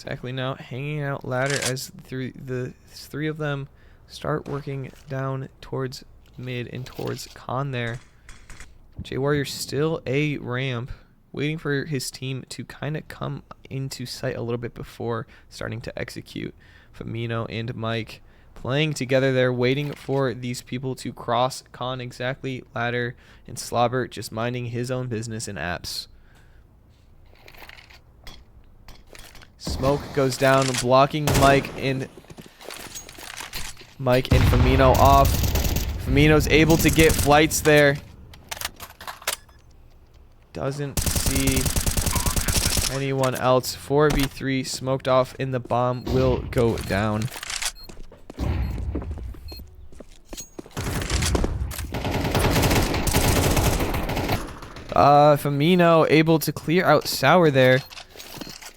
Exactly now, hanging out ladder as the three of them start working down towards mid and towards con there. Jay Warrior still a ramp, waiting for his team to kind of come into sight a little bit before starting to execute. Famino and Mike playing together there, waiting for these people to cross con exactly ladder, and Slobber just minding his own business in apps. Smoke goes down, blocking Mike and Famino off. Famino's able to get flights there. Doesn't see anyone else. 4v3 smoked off, and the bomb will go down. Famino able to clear out Sour there.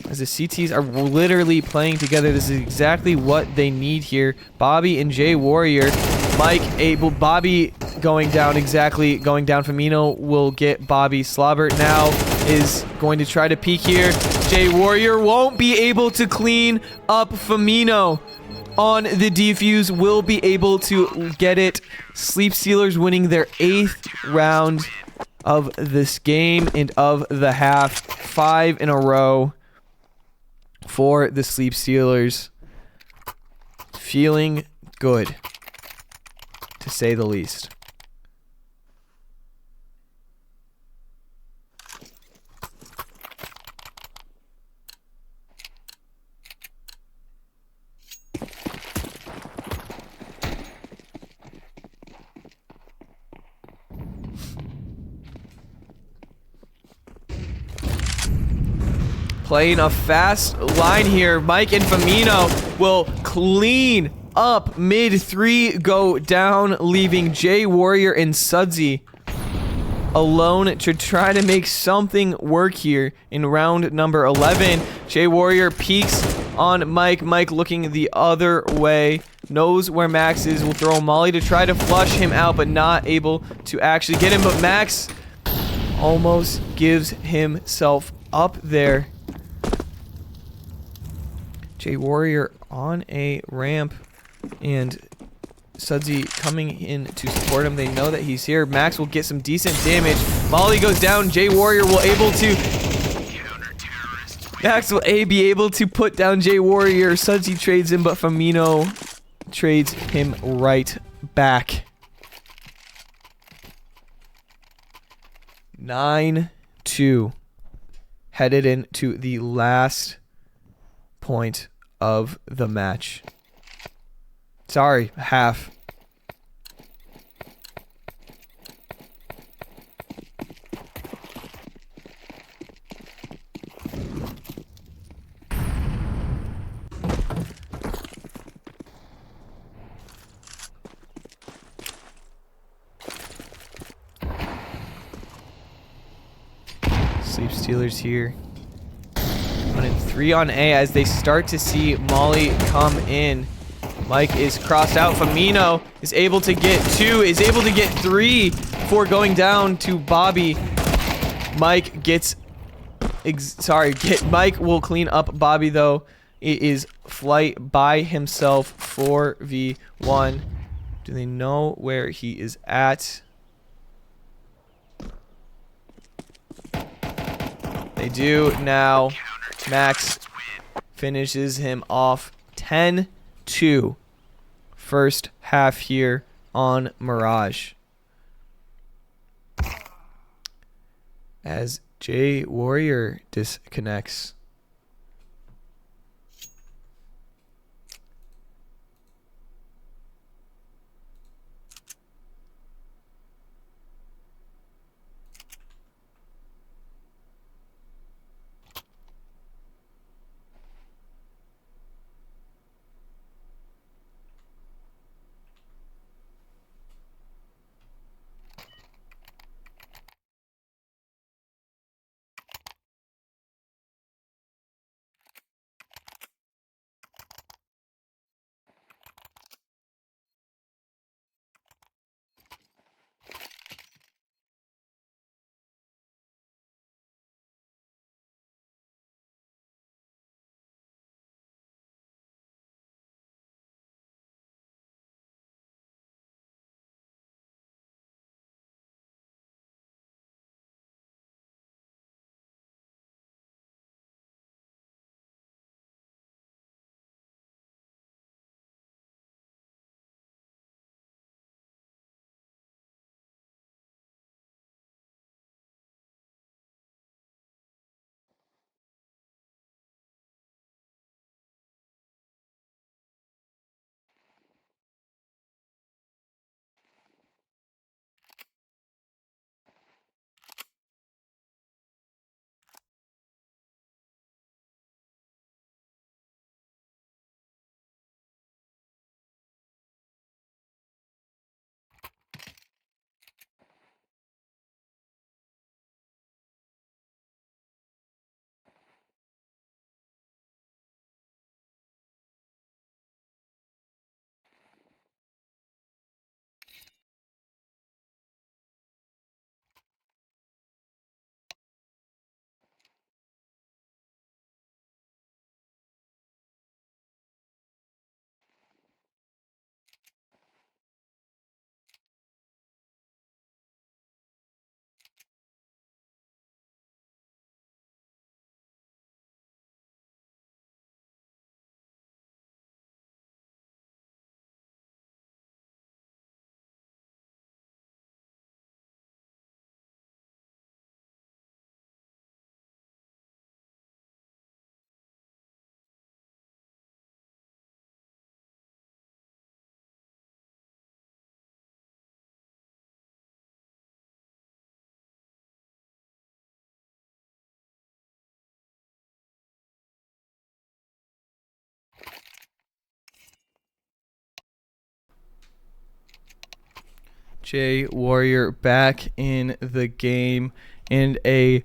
As the CTs are literally playing together. This is exactly what they need here. Bobby and Jay Warrior. Bobby going down, Famino will get Bobby. Slobber now is going to try to peek here. Jay Warrior won't be able to clean up Famino on the defuse. Will be able to get it. Sleep Stealers winning their 8th round of this game and of the half. 5 in a row for the Sleep Stealers. Feeling good, to say the least. Playing a fast line here. Mike and Famino will clean up mid. 3 go down, leaving Jay Warrior and Sudsy alone to try to make something work here in round number 11. Jay Warrior peeks on Mike. Mike looking the other way. Knows where Max is. Will throw a molly to try to flush him out, but not able to actually get him. But Max almost gives himself up there. Jay Warrior on a ramp, and Sudsy coming in to support him. They know that he's here. Max will get some decent damage. Molly goes down. Jay Warrior will able to... Max will be able to put down Jay Warrior. Sudsy trades him, but Famino trades him right back. 9-2. Headed into the last point of the match. Sorry, half. Sleep Stealers here. 1-3. 3 on A as they start to see Molly come in. Mike is crossed out. Firmino is able to get 2, is able to get 3 before going down to Bobby. Mike gets... Mike will clean up Bobby, though. It is Flight by himself, 4v1. Do they know where he is at? They do now. Max finishes him off 10-2. First half here on Mirage. As J Warrior disconnects. J Warrior back in the game, and a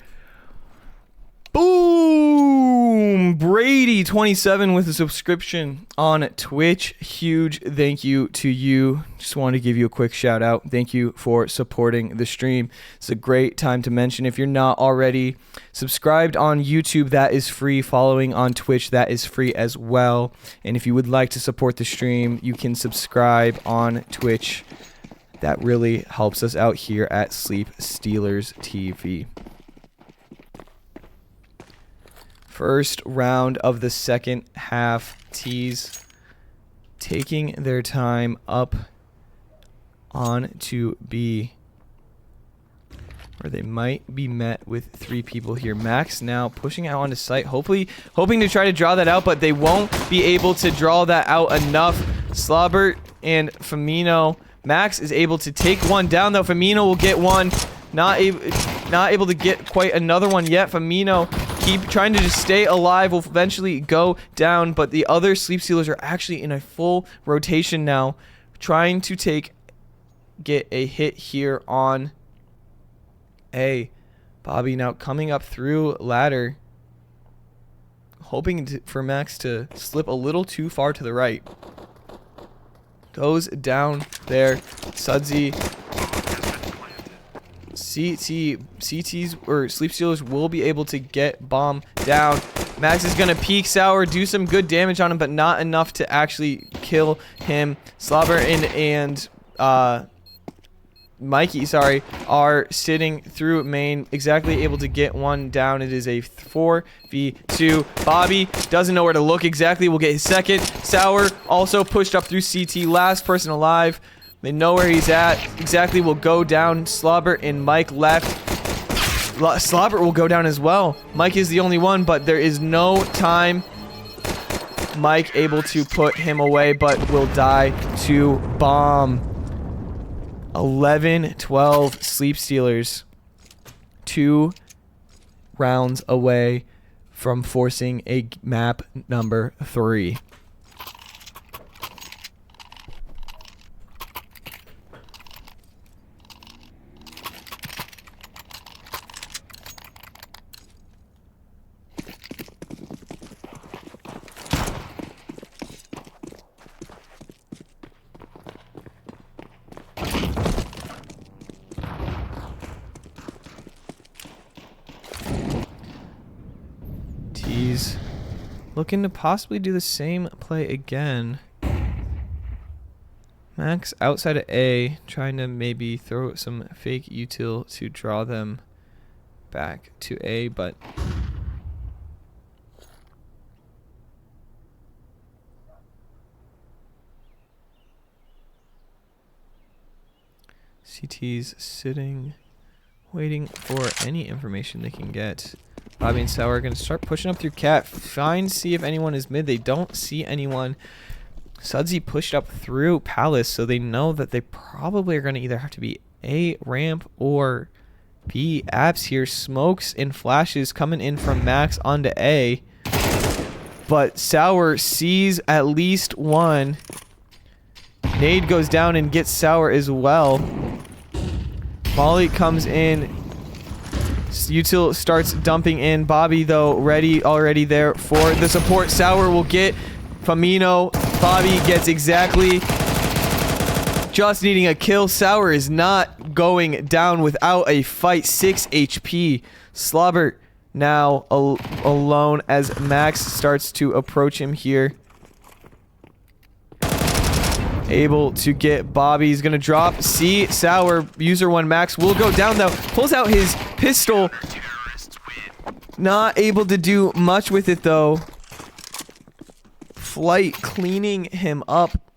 boom! Brady 27 with a subscription on Twitch. Huge thank you to you. Just wanted to give you a quick shout out. Thank you for supporting the stream. It's a great time to mention, if you're not already subscribed on YouTube, that is free. Following on Twitch, that is free as well. And if you would like to support the stream, you can subscribe on Twitch. That really helps us out here at Sleep Stealers TV. First round of the second half. T's taking their time up on to B, where they might be met with 3 people here. Max now pushing out onto site, hoping to try to draw that out, but they won't be able to draw that out enough. Slobert and Firmino. Max is able to take one down, though. Firmino will get one. Not able to get quite another one yet. Firmino keep trying to just stay alive. Will eventually go down, but the other Sleep Stealers are actually in a full rotation now, trying to get a hit here on A. Bobby now coming up through ladder. hoping for Max to slip a little too far to the right. Goes down there. Sudsy. CTs or Sleep Stealers will be able to get bomb down. Max is gonna peek Sour, do some good damage on him, but not enough to actually kill him. Slobber and Mikey, sorry, are sitting through main, exactly able to get one down. It is a 4v2. Bobby doesn't know where to look exactly. Will get his second. Sour also pushed up through CT. Last person alive. They know where he's at. Exactly will go down. Slobber and Mike left. Slobber will go down as well. Mike is the only one, but there is no time. Mike able to put him away, but will die to bomb. 11-12 Sleep Stealers. 2 rounds away from forcing a map number 3. He's looking to possibly do the same play again. Max outside of A, trying to maybe throw some fake util to draw them back to A, but CT's sitting, waiting for any information they can get. Bobby and Sour are going to start pushing up through Cat. See if anyone is mid. They don't see anyone. Sudsy pushed up through Palace, so they know that they probably are going to either have to be A, ramp, or B, apps here. Smokes and flashes coming in from Max onto A. But Sour sees at least one. Nade goes down and gets Sour as well. Molly comes in. Util starts dumping in. Bobby, though, already there for the support. Sour will get Famino. Bobby gets exactly just needing a kill. Sour is not going down without a fight. 6 HP. Slobber now alone as Max starts to approach him here. Able to get Bobby. He's gonna drop C. Sour, user 1 Max will go down though. Pulls out his pistol. Not able to do much with it though. Flight cleaning him up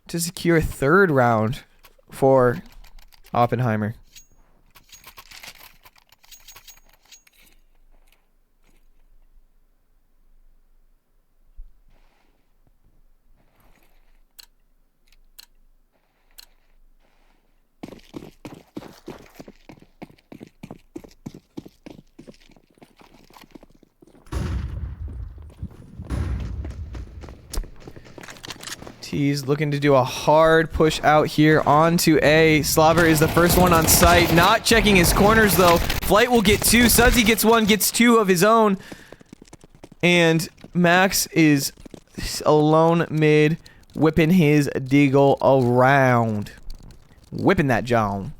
to secure a 3rd round for Awpenheimer. He's looking to do a hard push out here onto A. Slobber is the first one on site. Not checking his corners, though. Flight will get 2. Sudsy gets 1, gets 2 of his own. And Max is alone mid, whipping his deagle around. Whipping that John.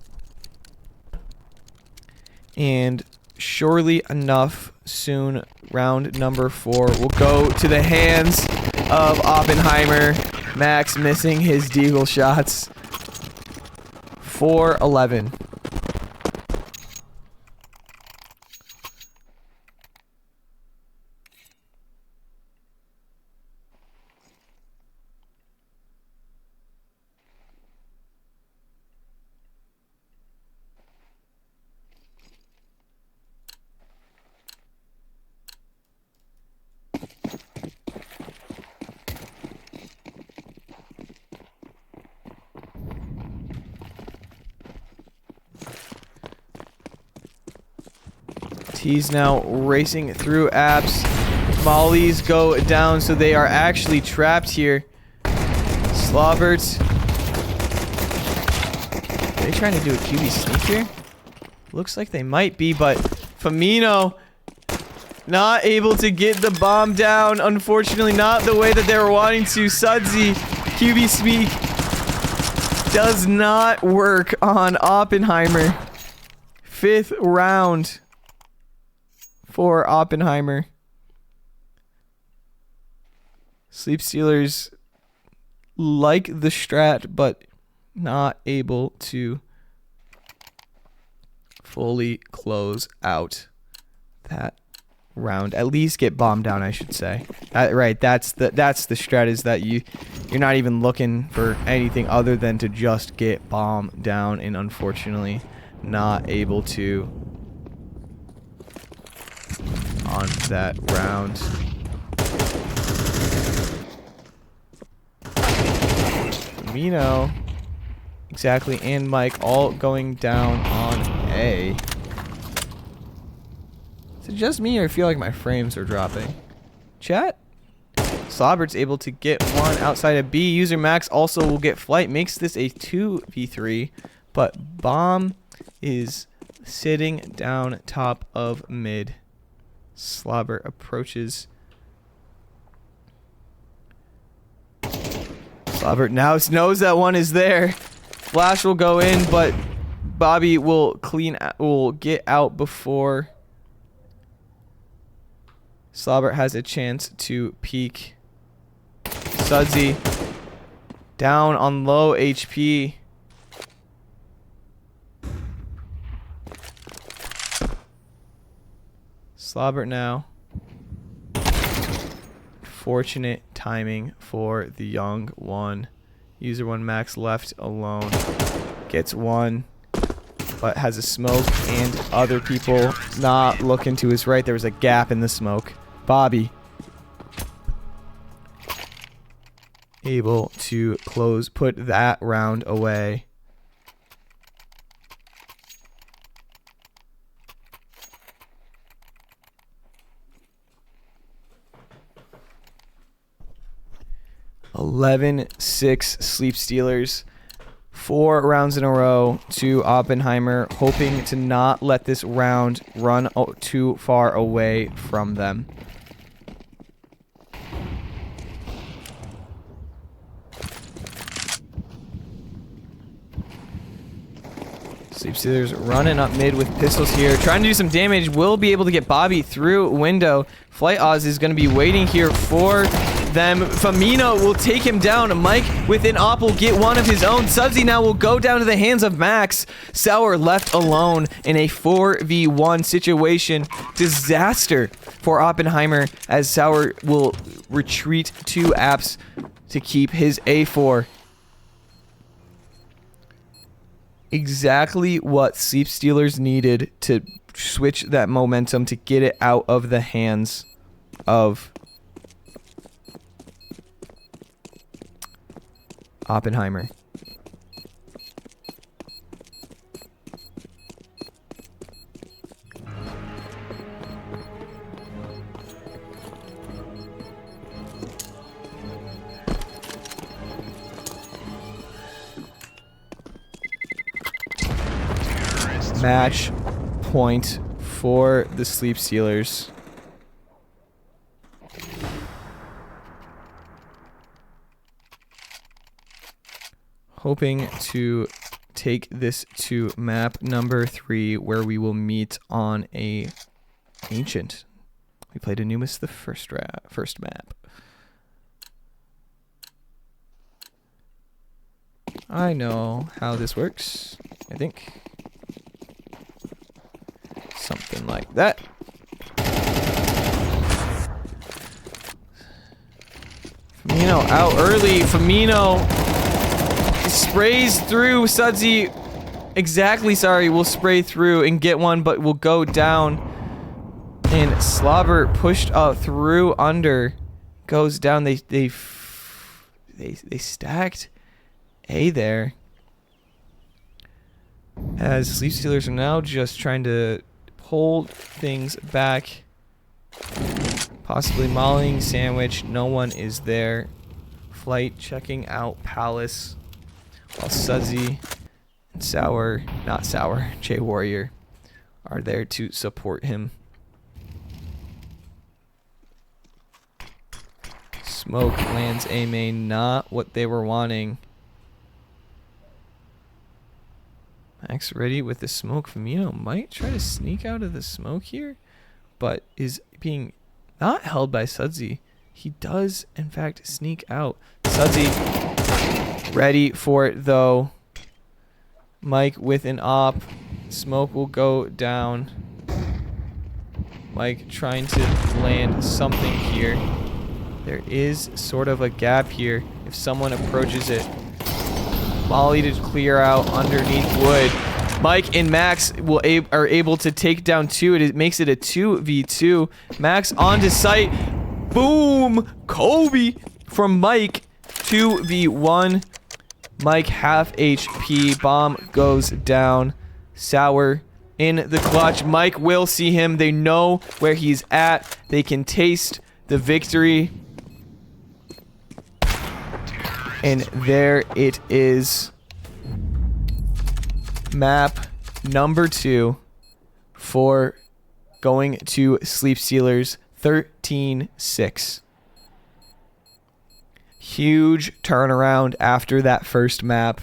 And surely enough, soon, round number 4 will go to the hands of Awpenheimer. Max missing his deagle shots. 4-11. He's now racing through apps. Mollies go down, so they are actually trapped here. Slobberts. Are they trying to do a QB sneak here? Looks like they might be, but Famino Not able to get the bomb down. Unfortunately, not the way that they were wanting to. Sudsy, QB speak does not work on Awpenheimer. 5th round for Awpenheimer. Sleep Stealers like the strat, but not able to fully close out that round. At least get bombed down, I should say. Right, that's the strat, is that you're not even looking for anything other than to just get bombed down, and unfortunately not able to on that round. Mino, exactly, and Mike all going down on A. Is it just me, or I feel like my frames are dropping? Chat? Slobbert's able to get one outside of B. User Max also will get flight. Makes this a 2v3, but Bomb is sitting down top of mid. Slobber approaches. Slobber now knows that one is there. Flash will go in, but Bobby will get out before Slobber has a chance to peek. Sudsy down on low HP. Slobber now. Fortunate timing for the young one. User 1 Max left alone. Gets one, but has a smoke, and other people not looking to his right. There was a gap in the smoke. Bobby able to put that round away. (11-6) Sleep Stealers. 4 rounds in a row to Awpenheimer, hoping to not let this round run too far away from them. Sleep Stealers running up mid with pistols here, trying to do some damage. Will be able to get Bobby through window. Flight Oz is going to be waiting here for them. Famino will take him down. Mike within Op will get one of his own. Sudsy now will go down to the hands of Max. Sour left alone in a 4v1 situation. Disaster for Awpenheimer, as Sour will retreat 2 apps to keep his A4. Exactly what Sleep Stealers needed to switch that momentum, to get it out of the hands of Awpenheimer. Match point for the Sleep Stealers. Hoping to take this to map number 3, where we will meet on a Ancient. We played Anubis the first map. I know how this works, I think. Something like that. Famino out early. Famino sprays through. Sudsy, exactly, sorry, will spray through and get one, but will go down. And Slobber pushed through under. Goes down. They stacked A there. As Sleep Stealers are now just trying to hold things back, possibly mollying Sandwich. No one is there. Flight checking out Palace, while Sudsy and not Sour, J Warrior are there to support him. Smoke lands A main, not what they were wanting. Max ready with the smoke. Famino might try to sneak out of the smoke here, but is being not held by Sudsy. He does, in fact, sneak out. Sudsy ready for it, though. Mike with an op. Smoke will go down. Mike trying to land something here. There is sort of a gap here if someone approaches it. Molly to clear out underneath wood. Mike and Max are able to take down two. It makes it a 2v2. Max onto site. Boom! Kobe from Mike. 2v1. Mike half HP. Bomb goes down. Sour in the clutch. Mike will see him. They know where he's at. They can taste the victory. And there it is. Map number 2 for going to Sleep Stealers. 13-6. Huge turnaround after that first map.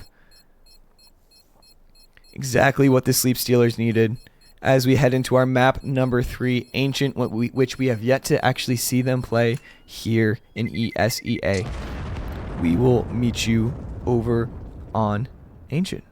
Exactly what the Sleep Stealers needed. As we head into our map number 3, Ancient, which we have yet to actually see them play here in ESEA. We will meet you over on Ancient.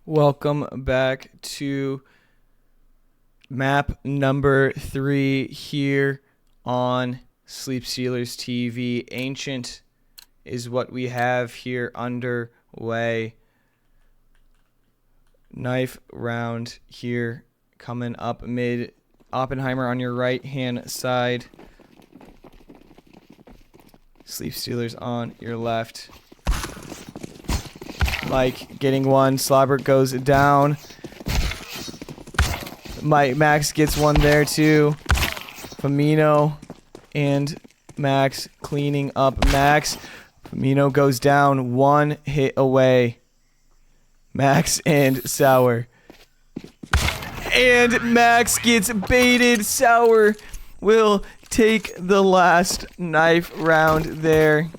Welcome back to map number 3 here on Sleep Stealers TV. Ancient is what we have here underway. Knife round here coming up mid. Awpenheimer on your right hand side. Sleep Stealers on your left. Mike getting one. Slobber goes down. Max gets one there too. Famino and Max cleaning up Max. Famino goes down. One hit away. Max and Sour. And Max gets baited. Sour will take the last knife round there.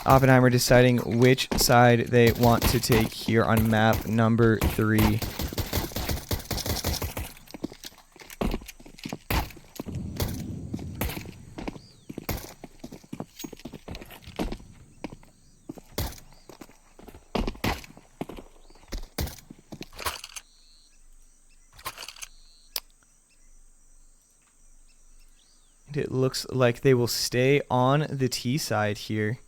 Awpenheimer deciding which side they want to take here on map number 3. It looks like they will stay on the T side here.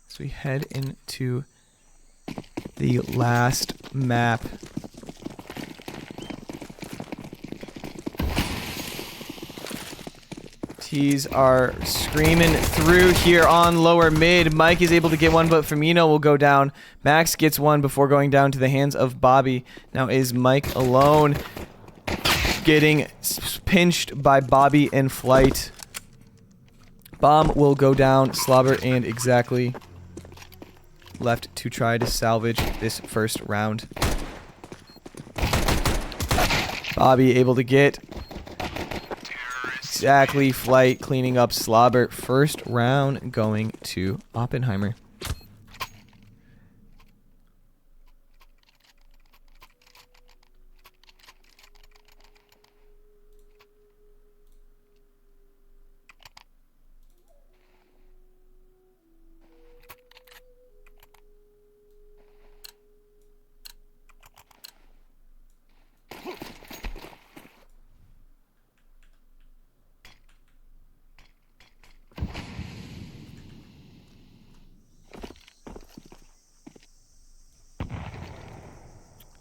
So we head into the last map. T's are screaming through here on lower mid. Mike is able to get one, but Firmino will go down. Max gets one before going down to the hands of Bobby. Now is Mike alone, getting pinched by Bobby in flight. Bomb will go down. Slobber and Exactly left to try to salvage this first round. Bobby able to get Exactly flight cleaning up Slobber. First round going to Awpenheimer.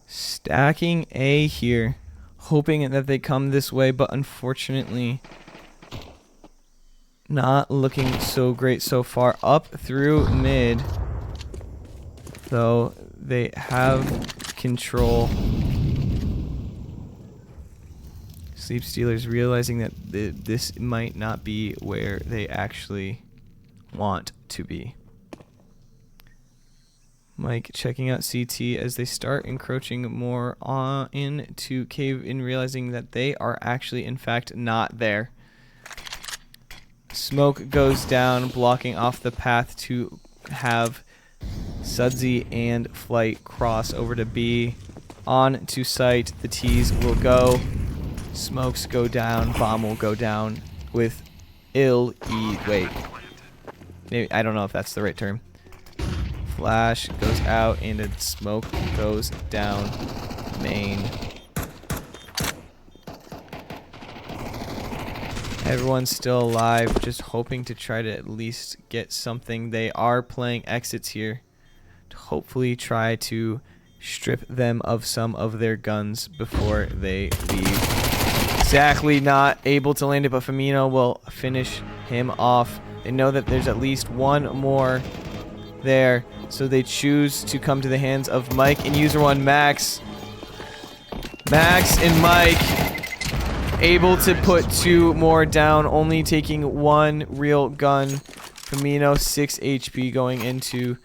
Stacking A here, hoping that they come this way, but unfortunately not looking so great so far. Up through mid, though they have control. Sleep Stealers realizing that this might not be where they actually want to be. Mike checking out CT as they start encroaching more on into cave in, realizing that they are actually in fact not there. Smoke goes down, blocking off the path to have Sudsy and Flight cross over to B. On to site, the T's will go. Smokes go down, Bomb will go down with wait. Maybe, I don't know if that's the right term. Flash goes out and a smoke goes down main. Everyone's still alive, just hoping to try to at least get something. They are playing exits here to hopefully try to strip them of some of their guns before they leave. Exactly not able to land it, but Firmino will finish him off. They know that there's at least one more there, so they choose to come to the hands of Mike and user one Max. Max and Mike able to put two more down, only taking one real gun. Firmino 6 HP going into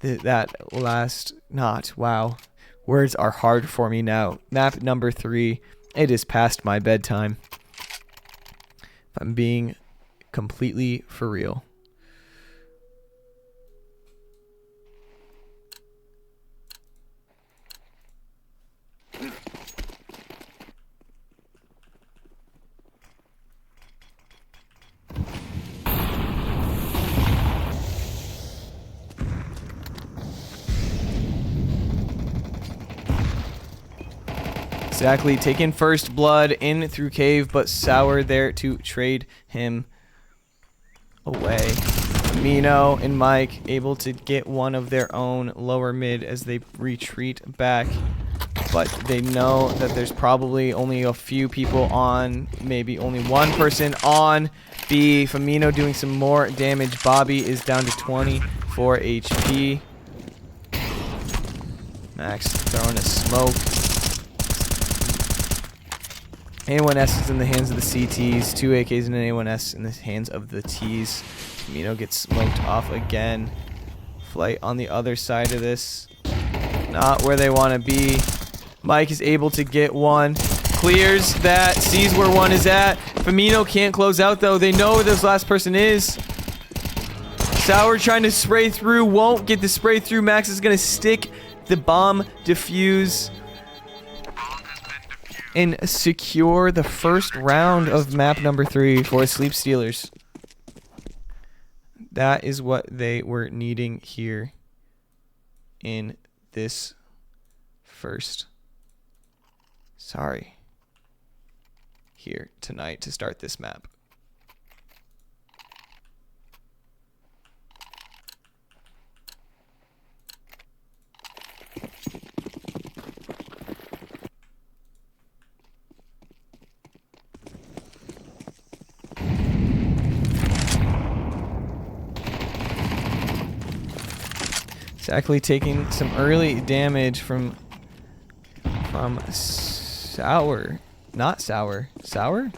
that last knot. Wow, words are hard for me now. Map number 3 It is past my bedtime. If I'm being completely for real. Exactly, taking first blood in through cave, but Sour there to trade him away. Mino and Mike able to get one of their own lower mid as they retreat back, but they know that there's probably only a few people on, maybe only one person on B. Firmino doing some more damage. Bobby is down to 24 HP. Max throwing a smoke. A1S is in the hands of the CTs. 2 AKs and an A1S in the hands of the Ts. Mino gets smoked off again. Flight on the other side of this. Not where they want to be. Mike is able to get one. Clears that. Sees where one is at. Firmino can't close out though. They know where this last person is. Sour trying to spray through. Won't get the spray through. Max is going to stick the bomb defuse and secure the first round of map number 3 for Sleep Stealers. That is what they were needing here in this first. Here tonight to start this map. Exactly, taking some early damage from Sour. Not Sour. Sour?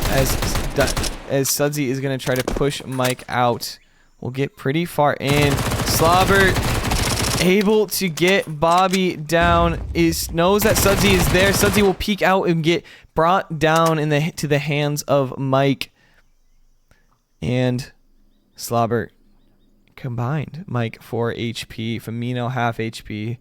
As Sudsy is going to try to push Mike out. We'll get pretty far in. Slobber able to get Bobby down. Knows that Sudsy is there. Sudsy will peek out and get brought down to the hands of Mike. And Slobber combined. Mike 4 HP. Firmino half HP.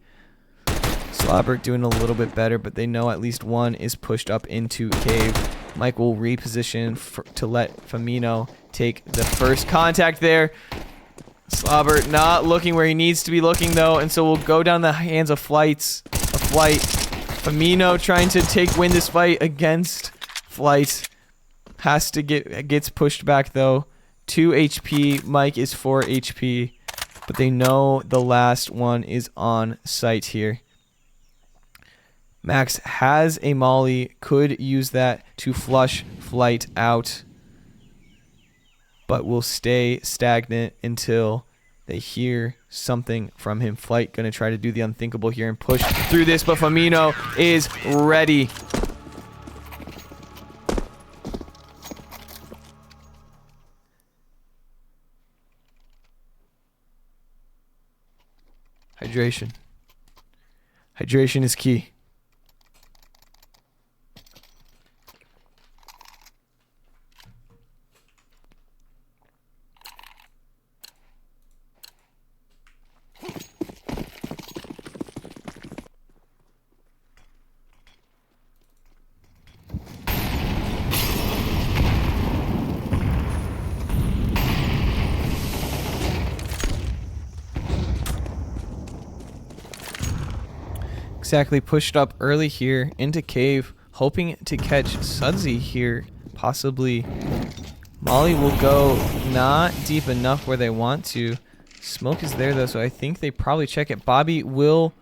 Slobber doing a little bit better, but they know at least one is pushed up into cave. Mike will reposition to let Firmino take the first contact there. Slobber not looking where he needs to be looking though, and so we'll go down the hands of Flight. Firmino trying to win this fight against Flight. Gets pushed back though. 2 HP. Mike is 4 HP. But they know the last one is on site here. Max has a molly. Could use that to flush Flight out. But will stay stagnant until they hear something from him. Flight going to try to do the unthinkable here and push through this. But Firmino is ready. Hydration. Hydration is key. Exactly, pushed up early here into cave, hoping to catch Sudsy here, possibly. Molly will go not deep enough where they want to. Smoke is there though, so I think they probably check it. Bobby will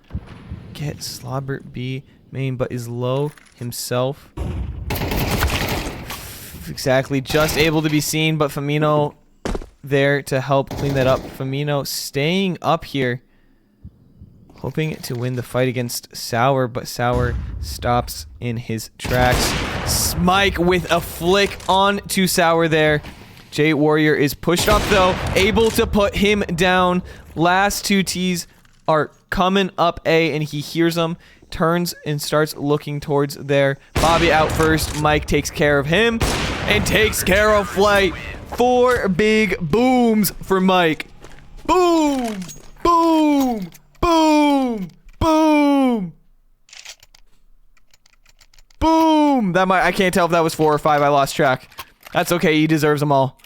get Slobber B main, but is low himself. Exactly, just able to be seen, but Firmino there to help clean that up. Firmino staying up here, hoping to win the fight against Sour, but Sour stops in his tracks. Mike with a flick on to Sour there. Jay Warrior is pushed up though, able to put him down. Last 2 Ts are coming up A, and he hears them, turns and starts looking towards there. Bobby out first. Mike takes care of him and takes care of Flight. 4 big booms for Mike. Boom! Boom! Boom! Boom! Boom! I can't tell if that was 4 or 5. I lost track. That's okay. He deserves them all.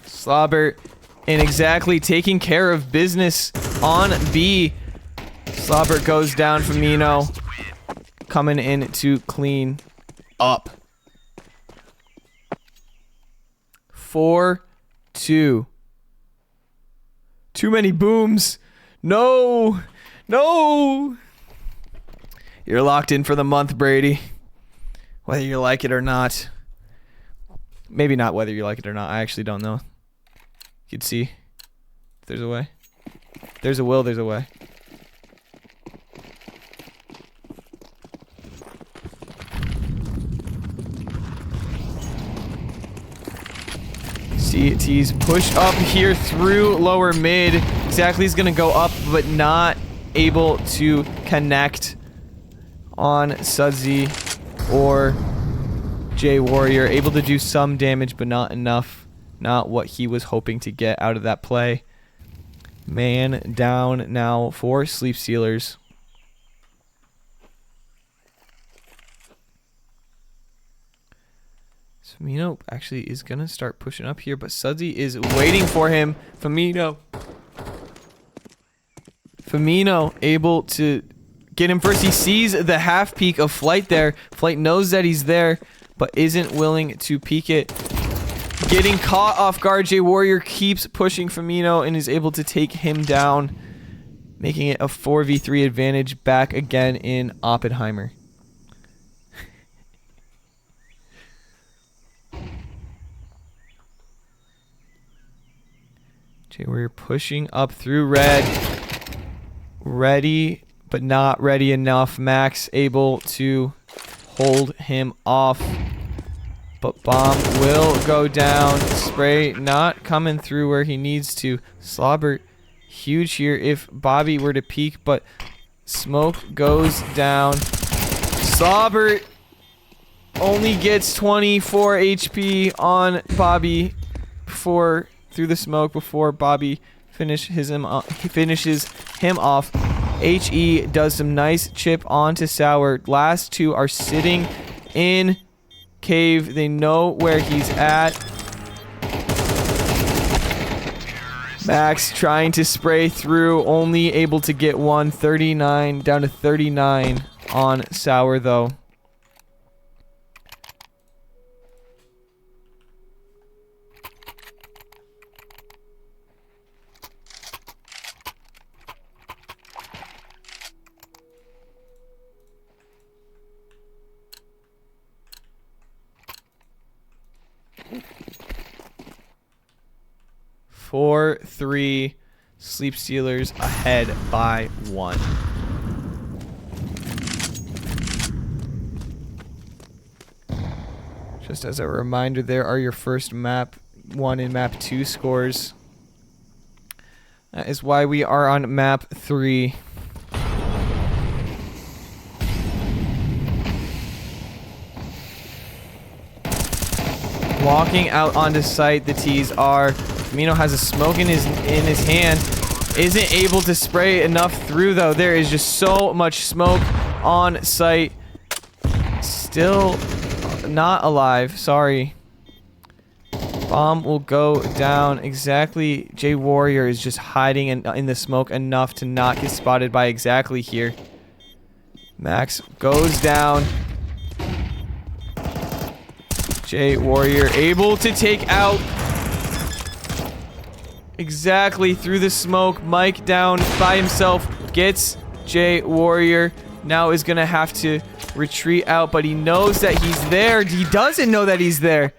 Slobber and exactly taking care of business on B. Slobber goes down. Firmino coming in to clean up. 4-2. Too many booms. No. No. You're locked in for the month, Brady. Whether you like it or not. Maybe not whether you like it or not. I actually don't know. You can see if there's a way. There's a will, there's a way. See, T's push up here through lower mid. Exactly, he's gonna go up, but not able to connect on Sudsy or J Warrior. Able to do some damage, but not enough. Not what he was hoping to get out of that play. Man down now for Sleep Stealers. Firmino actually is going to start pushing up here, but Sudsy is waiting for him. Firmino able to get him first. He sees the half peek of Flight there. Flight knows that he's there, but isn't willing to peek it. Getting caught off guard, J Warrior keeps pushing Firmino and is able to take him down, making it a 4v3 advantage back again in Awpenheimer. J Warrior pushing up through red. Ready, but not ready enough. Max able to hold him off. But bomb will go down. Spray not coming through where he needs to. Slobber huge here if Bobby were to peek, but smoke goes down. Slobber only gets 24 HP on Bobby through the smoke before Bobby finishes him off. HE does some nice chip onto Sour. Last two are sitting in cave. They know where he's at. Max trying to spray through, only able to get one. 39 down to 39 on Sour though. Four, 3, Sleep Stealers ahead by 1. Just as a reminder, there are your first map 1 and map 2 scores. That is why we are on map 3. Walking out onto site, the T's are. Firmino has a smoke in his hand. Isn't able to spray enough through though. There is just so much smoke on site. Still not alive. Sorry. Bomb will go down. Exactly. J Warrior is just hiding in the smoke enough to not get spotted by exactly here. Max goes down. J Warrior able to take out exactly through the smoke. Mike down by himself. Gets J Warrior. now is going to have to retreat out, but he knows that he's there. He doesn't know that he's there.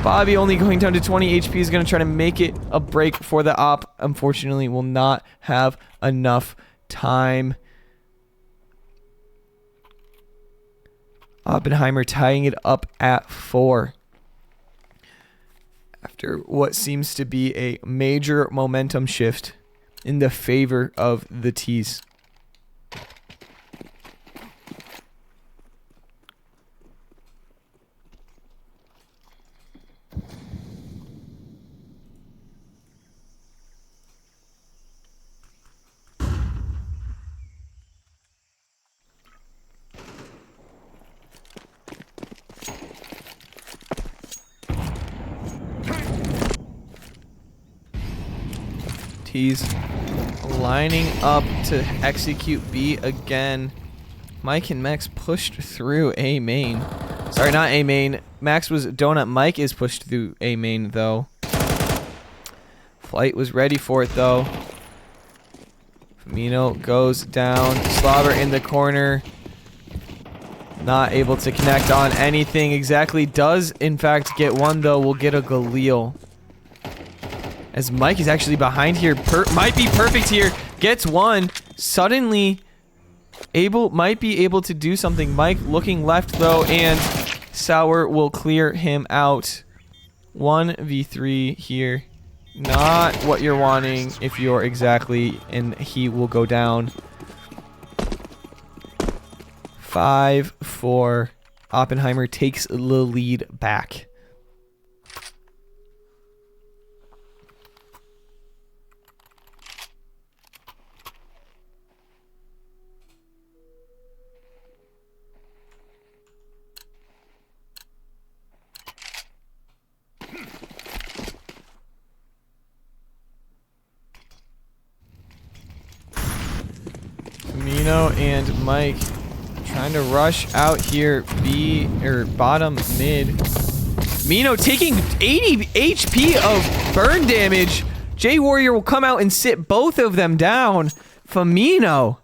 Bobby, only going down to 20 HP, is going to try to make it a break for the op. Unfortunately, will not have enough time. Awpenheimer tying it up at 4. After what seems to be a major momentum shift in the favor of the T's. T's lining up to execute B again. Mike and Max pushed through A main. Sorry, not A main. Max was donut. Mike is pushed through A main, though. Flight was ready for it, though. Firmino goes down. Slobber in the corner. Not able to connect on anything exactly. Does, in fact, get one, though. Will get a Galil. As Mike is actually behind here. Might be perfect here. Gets one. Suddenly might be able to do something. Mike looking left, though, and Sour will clear him out. 1v3 here. Not what you're wanting if you're exactly, and he will go down. 5-4. Awpenheimer takes the lead back. Firmino and Mike trying to rush out here. Bottom mid. Firmino taking 80 HP of burn damage. J Warrior will come out and sit both of them down. Firmino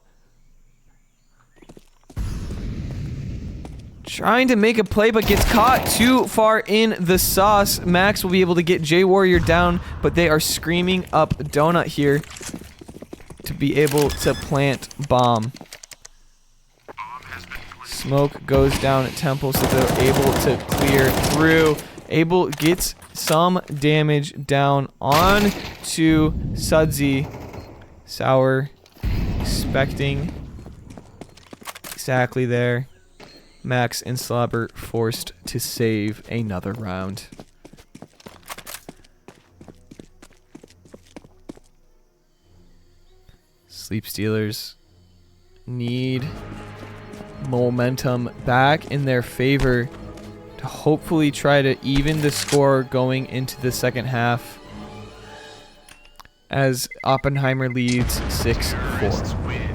trying to make a play, but gets caught too far in the sauce. Max will be able to get J Warrior down, but they are screaming up Donut here to be able to plant bomb. Smoke goes down at Temple, so they're able to clear through. Able gets some damage down on to Sudsy. Sour expecting exactly there. Max and Slobber forced to save another round. Sleep Stealers need momentum back in their favor to hopefully try to even the score going into the second half, as Awpenheimer leads 6-4.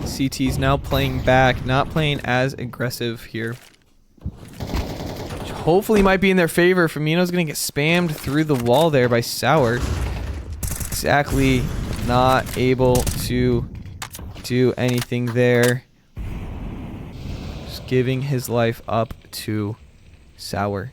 CT's now playing back, not playing as aggressive here. Which hopefully might be in their favor. Firmino's going to get spammed through the wall there by Sour. Exactly not able to do anything there. Just giving his life up to Sour.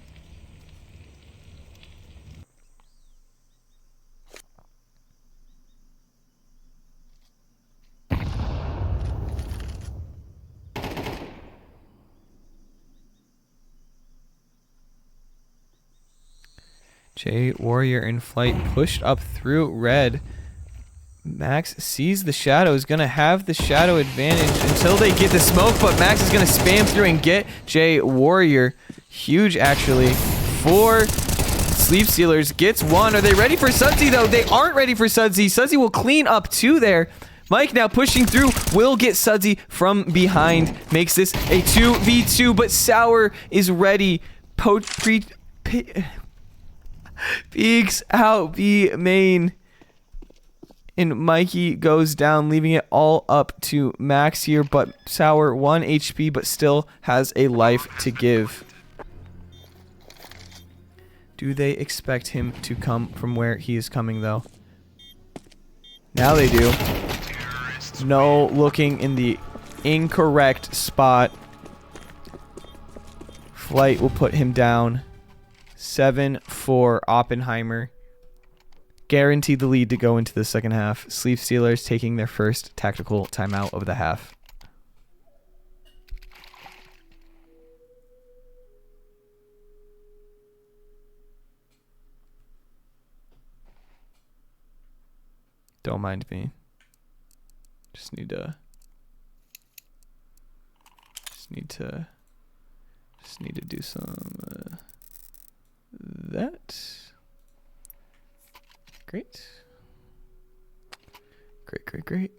J Warrior in flight, pushed up through red. Max sees the shadow, is going to have the shadow advantage until they get the smoke, but Max is going to spam through and get J Warrior Huge, actually, for Sleep Stealers. Gets one. Are they ready for Sudsy, though? They aren't ready for Sudsy. Sudsy will clean up two there. Mike now pushing through, will get Sudsy from behind. Makes this a 2v2, but Sour is ready. Peeks out B main. And Mikey goes down, leaving it all up to Max here. But Sour 1 HP, but still has a life to give. Do they expect him to come from where he is coming, though? Now they do. No, looking in the incorrect spot. Flight will put him down. 7 for Awpenheimer. Guaranteed the lead to go into the second half. Sleep Stealers taking their first tactical timeout of the half. Don't mind me. Just need to do some that. Great. Great.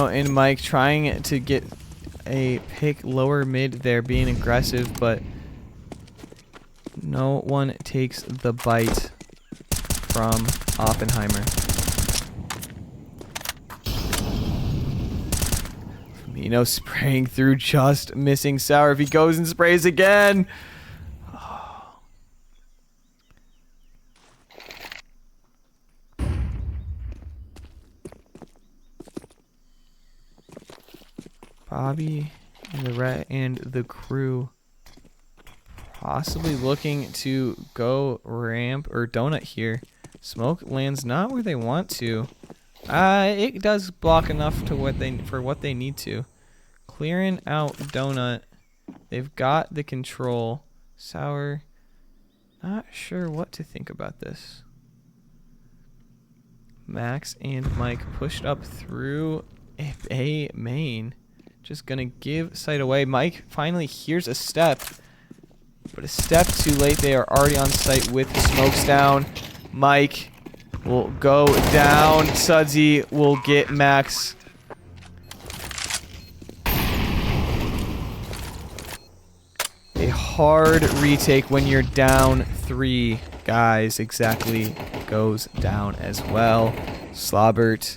And Mike trying to get a pick lower mid there, being aggressive, but no one takes the bite from Awpenheimer. Spraying through, just missing Sour. If he goes and sprays again. Bobby and the crew possibly looking to go ramp or donut here. Smoke lands not where they want to. It does block enough to what they need to. Clearing out donut. They've got the control. Sour, not sure what to think about this. Max and Mike pushed up through A main. Just gonna give sight away. Mike finally hears a step, but a step too late. They are already on site with the smokes down. Mike will go down. Sudsy will get Max. A hard retake when you're down 3 guys. Exactly, goes down as well. Slobbert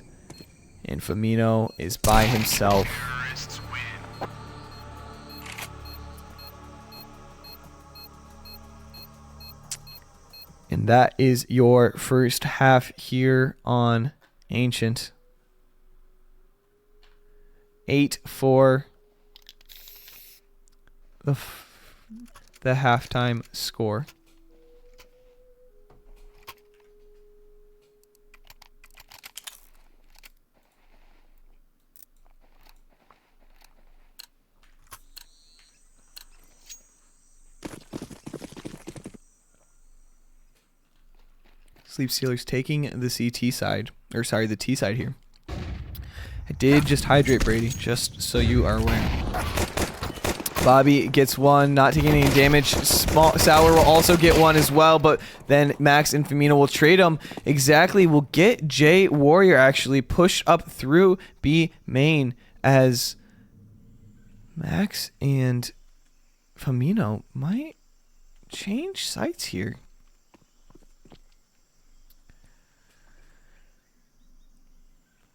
and Famino is by himself. And that is your first half here on Ancient. 8 for the halftime score. Sleep Stealers taking the CT side, or sorry, the T side here. I did just hydrate Brady, just so you are aware. Bobby gets one, not taking any damage. Sour will also get one as well, but then Max and Famino will trade them. Exactly, will get J Warrior actually push up through B main as Max and Famino might change sites here.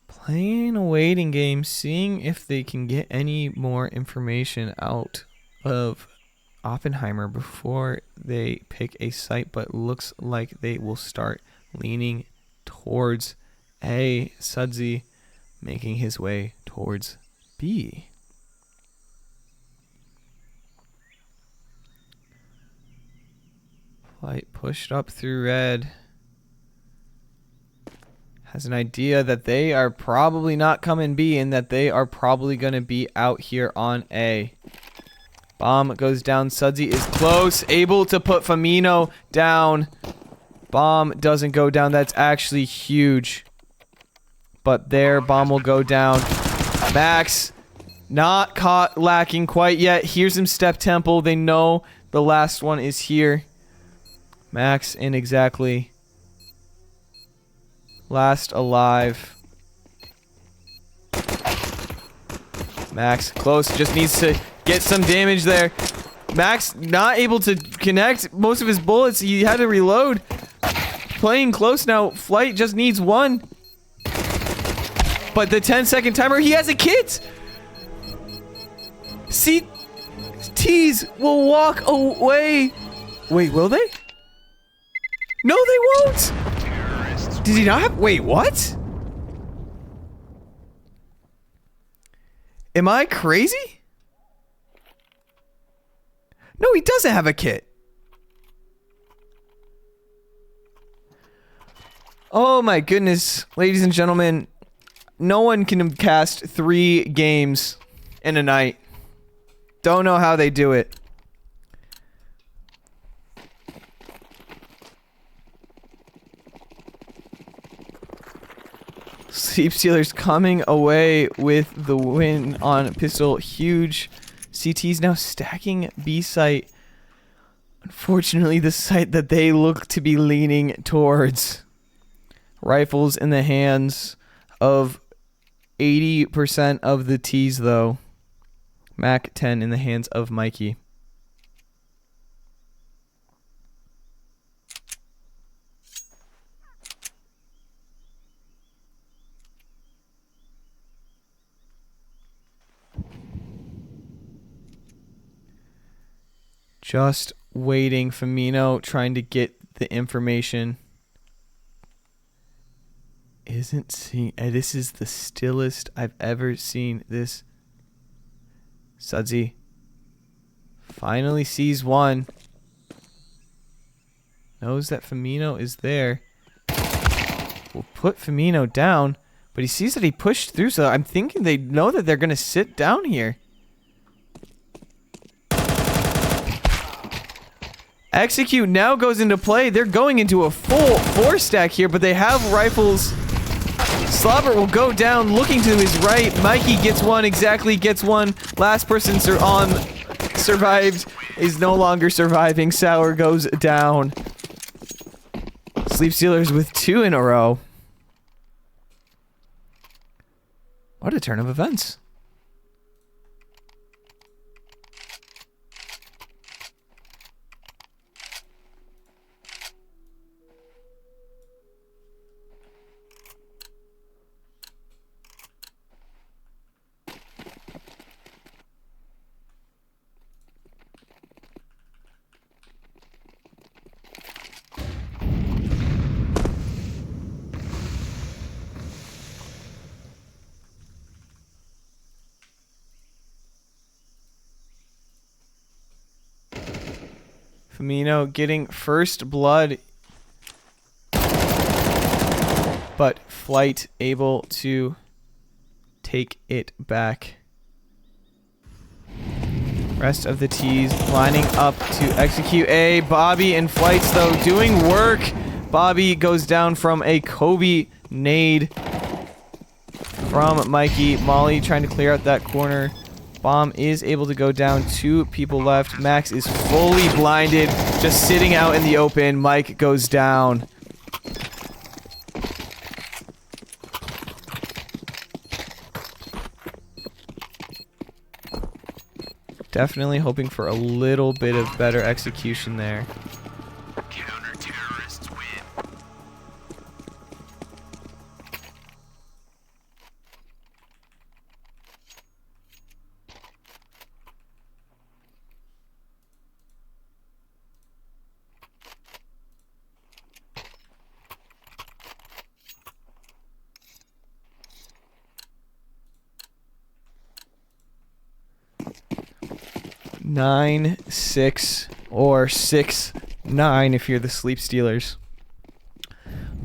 Playing a waiting game, seeing if they can get any more information out of Awpenheimer before they pick a site, but looks like they will start leaning towards A. Sudsy making his way towards B. Flight pushed up through red. has an idea that they are probably not coming B and that they are probably going to be out here on A. Bomb goes down. Sudsy is close. Able to put Firmino down. Bomb doesn't go down. That's actually huge. But there, bomb will go down. Max, not caught lacking quite yet. Here's him step temple. They know the last one is here. Max in exactly. Last alive. Max close. Just needs to get some damage there. Max not able to connect most of his bullets. He had to reload. Playing close now. Flight just needs one. But the 10-second timer, he has a kit. CTs will walk away. Wait, will they? No, they won't. Did he not have... Wait, what? Am I crazy? No, he doesn't have a kit. Oh my goodness, ladies and gentlemen. No one can cast 3 games in a night. Don't know how they do it. Sleep Stealers coming away with the win on pistol. Huge. CT's now stacking B site. Unfortunately, the site that they look to be leaning towards. Rifles in the hands of 80% of the T's, though. Mac 10 in the hands of Mikey. Just waiting. Firmino trying to get the information. Isn't seeing. This is the stillest I've ever seen this. Sudsy finally sees one. Knows that Firmino is there. Will put Firmino down, but he sees that he pushed through, so I'm thinking they know that they're going to sit down here. Execute now goes into play. They're going into a full 4-stack here, but they have rifles. Slobber will go down, looking to his right. Mikey gets one, exactly gets one. Last person survived is no longer surviving. Sour goes down. Sleep Stealers with 2 in a row. What a turn of events. Firmino getting first blood, but Flight able to take it back. Rest of the T's lining up to execute A. Bobby and Flights, though, doing work. Bobby goes down from a Kobe nade from Mikey. Molly trying to clear out that corner. Bomb is able to go down. 2 people left. Max is fully blinded, just sitting out in the open. Mike goes down. Definitely hoping for a little bit of better execution there. Counter-terrorists win. Nine, 6, or 6-9 if you're the Sleep Stealers.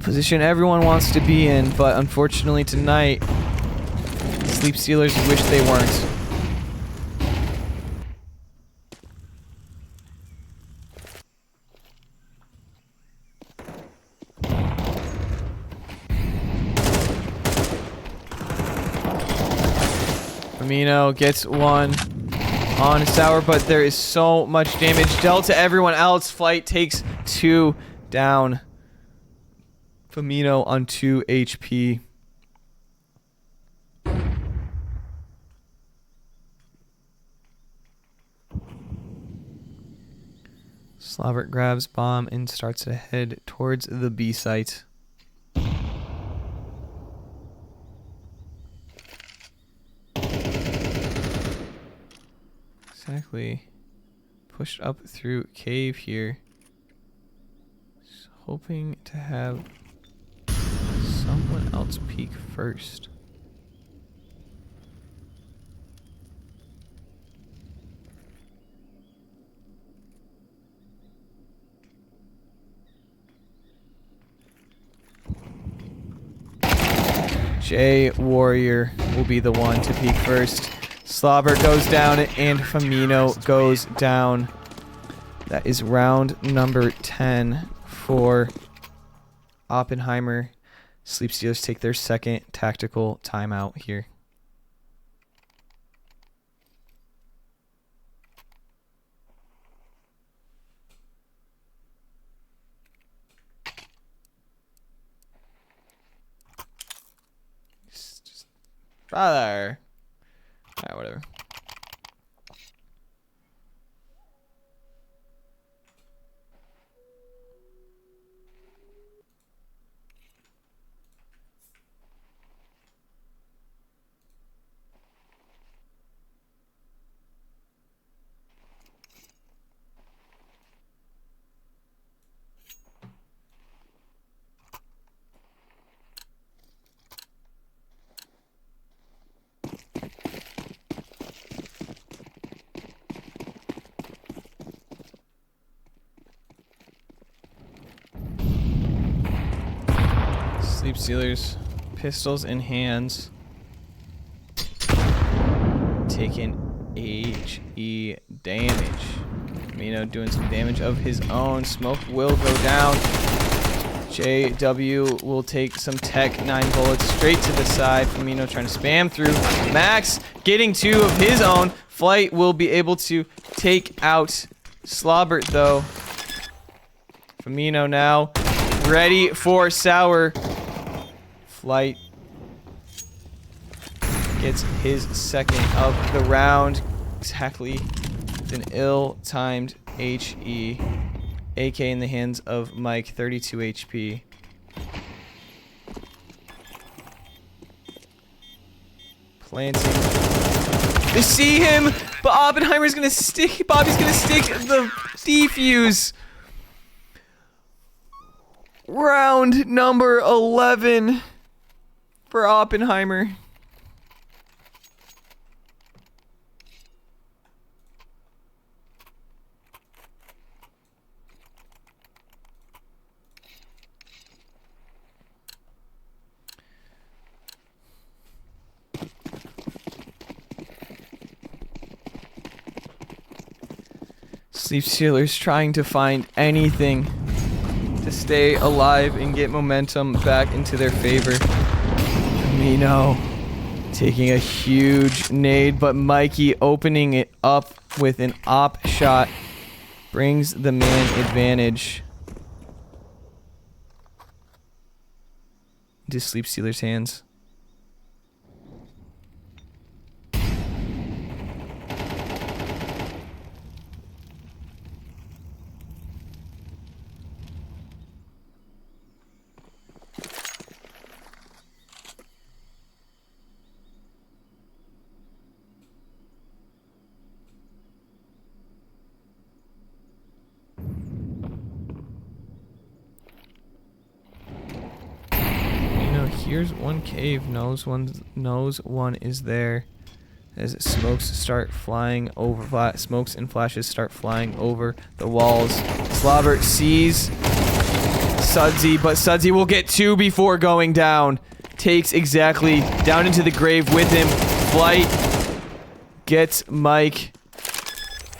position everyone wants to be in, but unfortunately tonight, Sleep Stealers wish they weren't. Amino gets one on Sour, but there is so much damage dealt to everyone else. Flight takes 2 down. Famino on 2 HP. Slavert grabs bomb and starts to head towards the B site. Exactly. Pushed up through cave here. Just hoping to have someone else peek first. J Warrior will be the one to peek first. Slobber goes down and Famino goes down. That is round number 10 for Awpenheimer. Sleep Stealers take their second tactical timeout here. Brother. Alright, whatever. Sleep Stealers, pistols in hands, taking HE damage. Amino doing some damage of his own. Smoke will go down. JW will take some tech 9 bullets straight to the side. Amino trying to spam through. Max getting 2 of his own. Flight will be able to take out Slobbert though. Famino now ready for Sour. Flight gets his second of the round. Exactly with an ill-timed HE. AK in the hands of Mike, 32 HP. Planting. They see him, but Oppenheimer's gonna stick. Bobby's gonna stick the defuse. Round number 11 for Oppenheimer. Sleep Stealers trying to find anything to stay alive and get momentum back into their favor. Amino taking a huge nade, but Mikey opening it up with an op shot brings the man advantage into Sleep Stealers' hands. Here's one cave. Knows one is there. As smokes start flying over, smokes and flashes start flying over the walls. Slobbert sees Sudsy, but Sudsy will get 2 before going down. Takes exactly down into the grave with him. Flight gets Mike,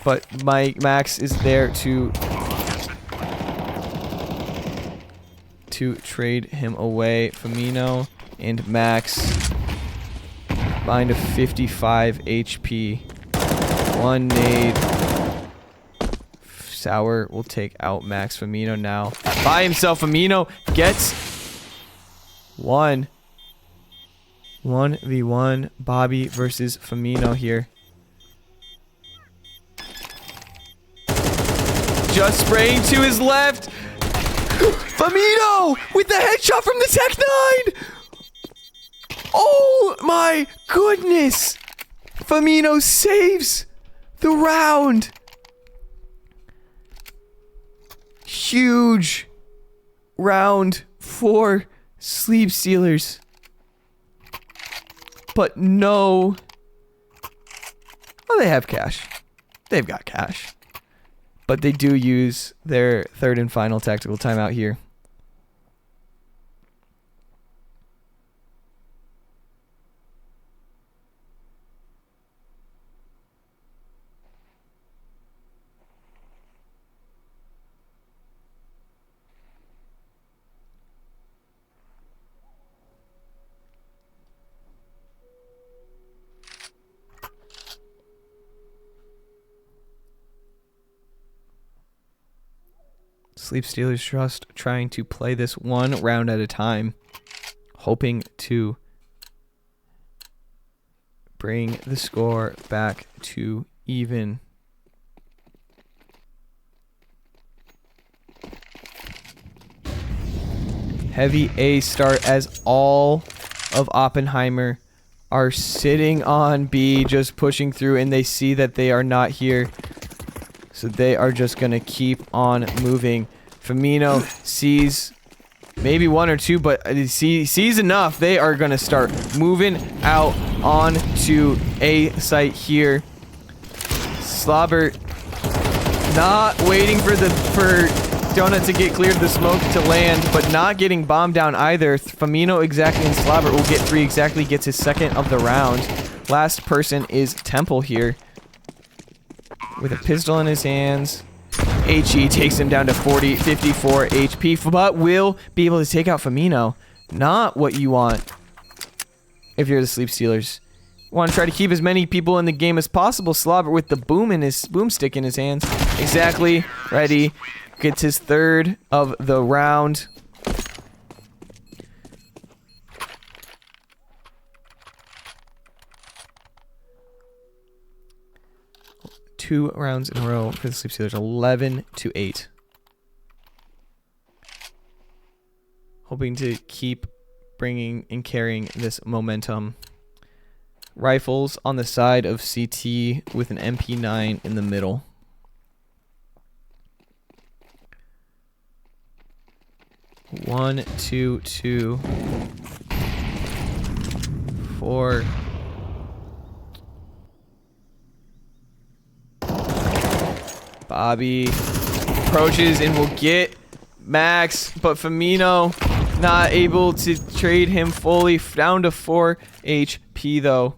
but Max is there to trade him away. Firmino and Max behind a 55 HP. 1 nade. Sour will take out Max. Firmino now by himself. Firmino gets 1v1 Bobby versus Firmino here. Just spraying to his left. Firmino with the headshot from the Tech 9. Oh my goodness. Firmino saves the round. Huge round for Sleep Stealers. But no. Well, they have cash. They've got cash. But they do use their third and final tactical timeout here. Sleep Stealers just trying to play this 1 round at a time, hoping to bring the score back to even. Heavy A start as all of Awpenheimer are sitting on B, just pushing through, and they see that they are not here. So they are just going to keep on moving. Firmino sees maybe 1 or 2, but sees enough. They are going to start moving out onto A site here. Slobber not waiting for Donut to get cleared, the smoke to land, but not getting bombed down either. Firmino exactly and Slobber will get 3 exactly, gets his second of the round. Last person is Temple here with a pistol in his hands. HE takes him down to 54 HP, but will be able to take out Firmino. Not what you want if you're the Sleep Stealers. Want to try to keep as many people in the game as possible. Slobber with the boomstick in his hands. Exactly. Ready. Gets his 3rd of the round. Two rounds in a row for the Sleep Stealers. 11-8. Hoping to keep bringing and carrying this momentum. Rifles on the side of CT with an MP9 in the middle. One, two, 4. Bobby approaches and will get Max, but Firmino not able to trade him fully. Down to 4 HP though.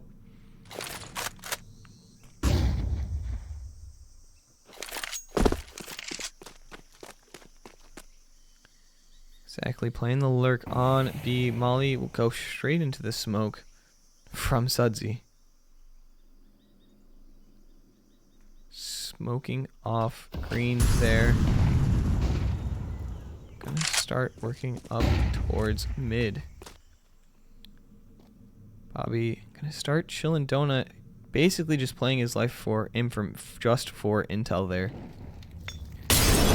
Exactly, playing the lurk on B. Molly will go straight into the smoke from Sudsy. Smoking off green there. Gonna start working up towards mid. Bobby gonna start chilling Donut. Basically just playing his life for intel there.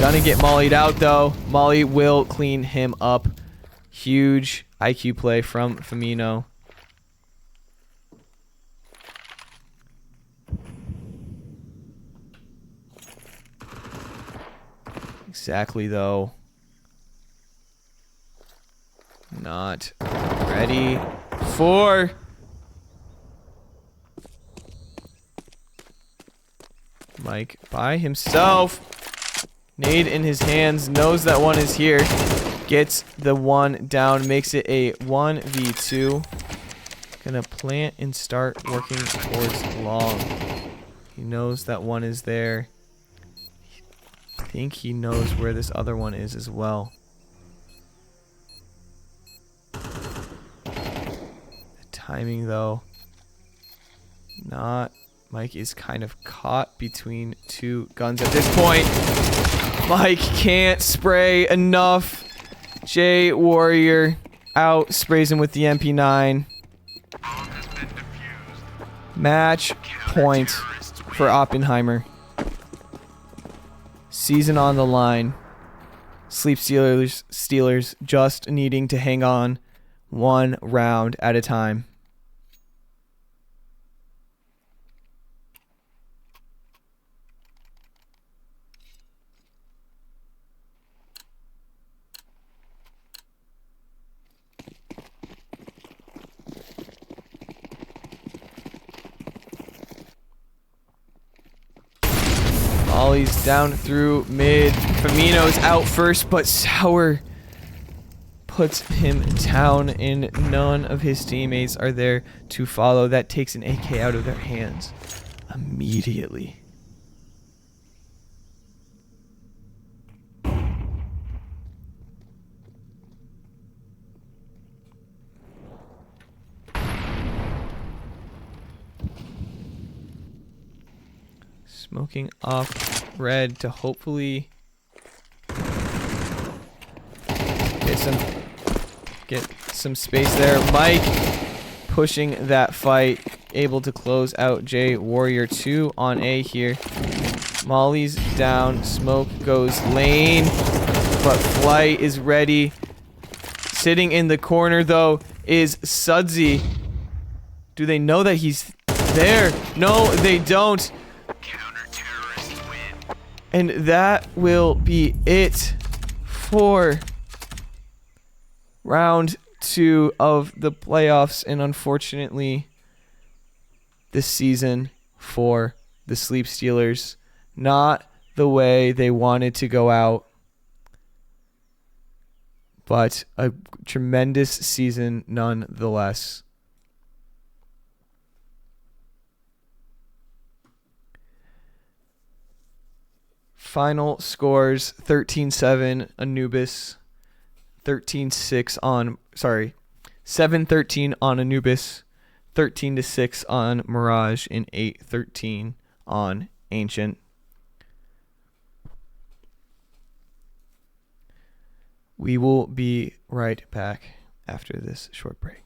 Gonna get mollied out though. Molly will clean him up. Huge IQ play from Firmino. Exactly though. Not ready for Mike by himself. Nade in his hands, knows that one is here. Gets the one down, makes it a 1v2. Gonna plant and start working towards long. He knows that one is there. I think he knows where this other one is as well. The timing though, not. Mike is kind of caught between two guns at this point. Mike can't spray enough. J Warrior out, sprays him with the MP9. Match point for Awpenheimer. Season on the line. Sleep Steelers just needing to hang on one round at a time. Ollie's down through mid. Firmino's out first, but Sauer puts him down, and none of his teammates are there to follow. That takes an AK out of their hands immediately. Smoking off red to hopefully get some space there. Mike pushing that fight, able to close out J Warrior. 2 on A here. Molly's down, smoke goes lane, but Flight is ready. Sitting in the corner though is Sudsy. Do they know that he's there? No, they don't. And that will be it for round 2 of the playoffs. And unfortunately, this season for the Sleep Steelers, not the way they wanted to go out, but a tremendous season nonetheless. Final scores: 13-7 Anubis, 13-6 on 7-13 on Anubis, 13-6 on Mirage, and 8-13 on Ancient. We will be right back after this short break.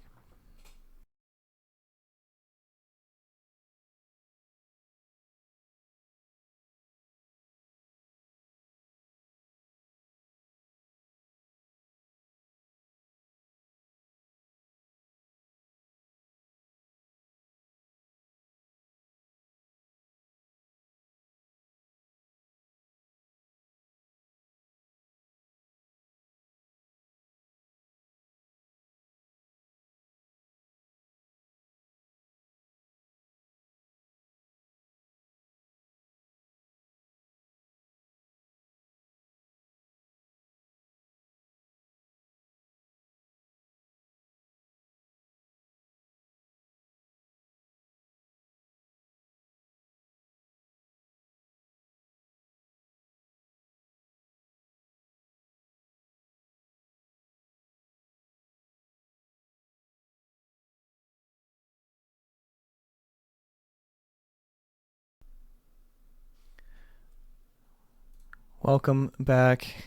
Welcome back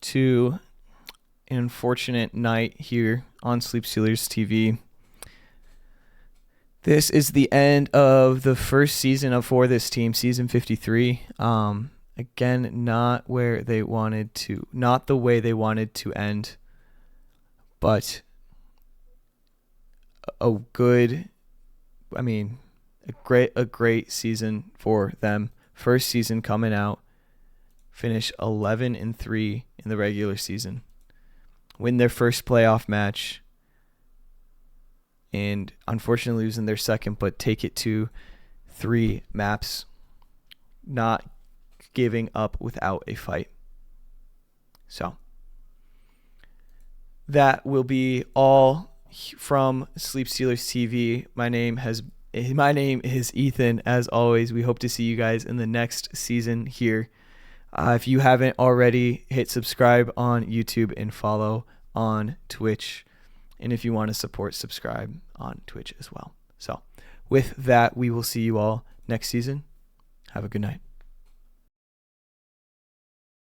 to an unfortunate night here on Sleep Stealers TV. This is the end of the first season for this team, season 53. Again, not the way they wanted to end, but a great season for them. First season coming out. Finish 11-3 in the regular season. Win their first playoff match. And unfortunately losing their second, but take it to 3 maps. Not giving up without a fight. So, that will be all from Sleep Stealers TV. My name is Ethan. As always, we hope to see you guys in the next season here. If you haven't already, hit subscribe on YouTube and follow on Twitch. And if you want to support, subscribe on Twitch as well. So with that, we will see you all next season. Have a good night.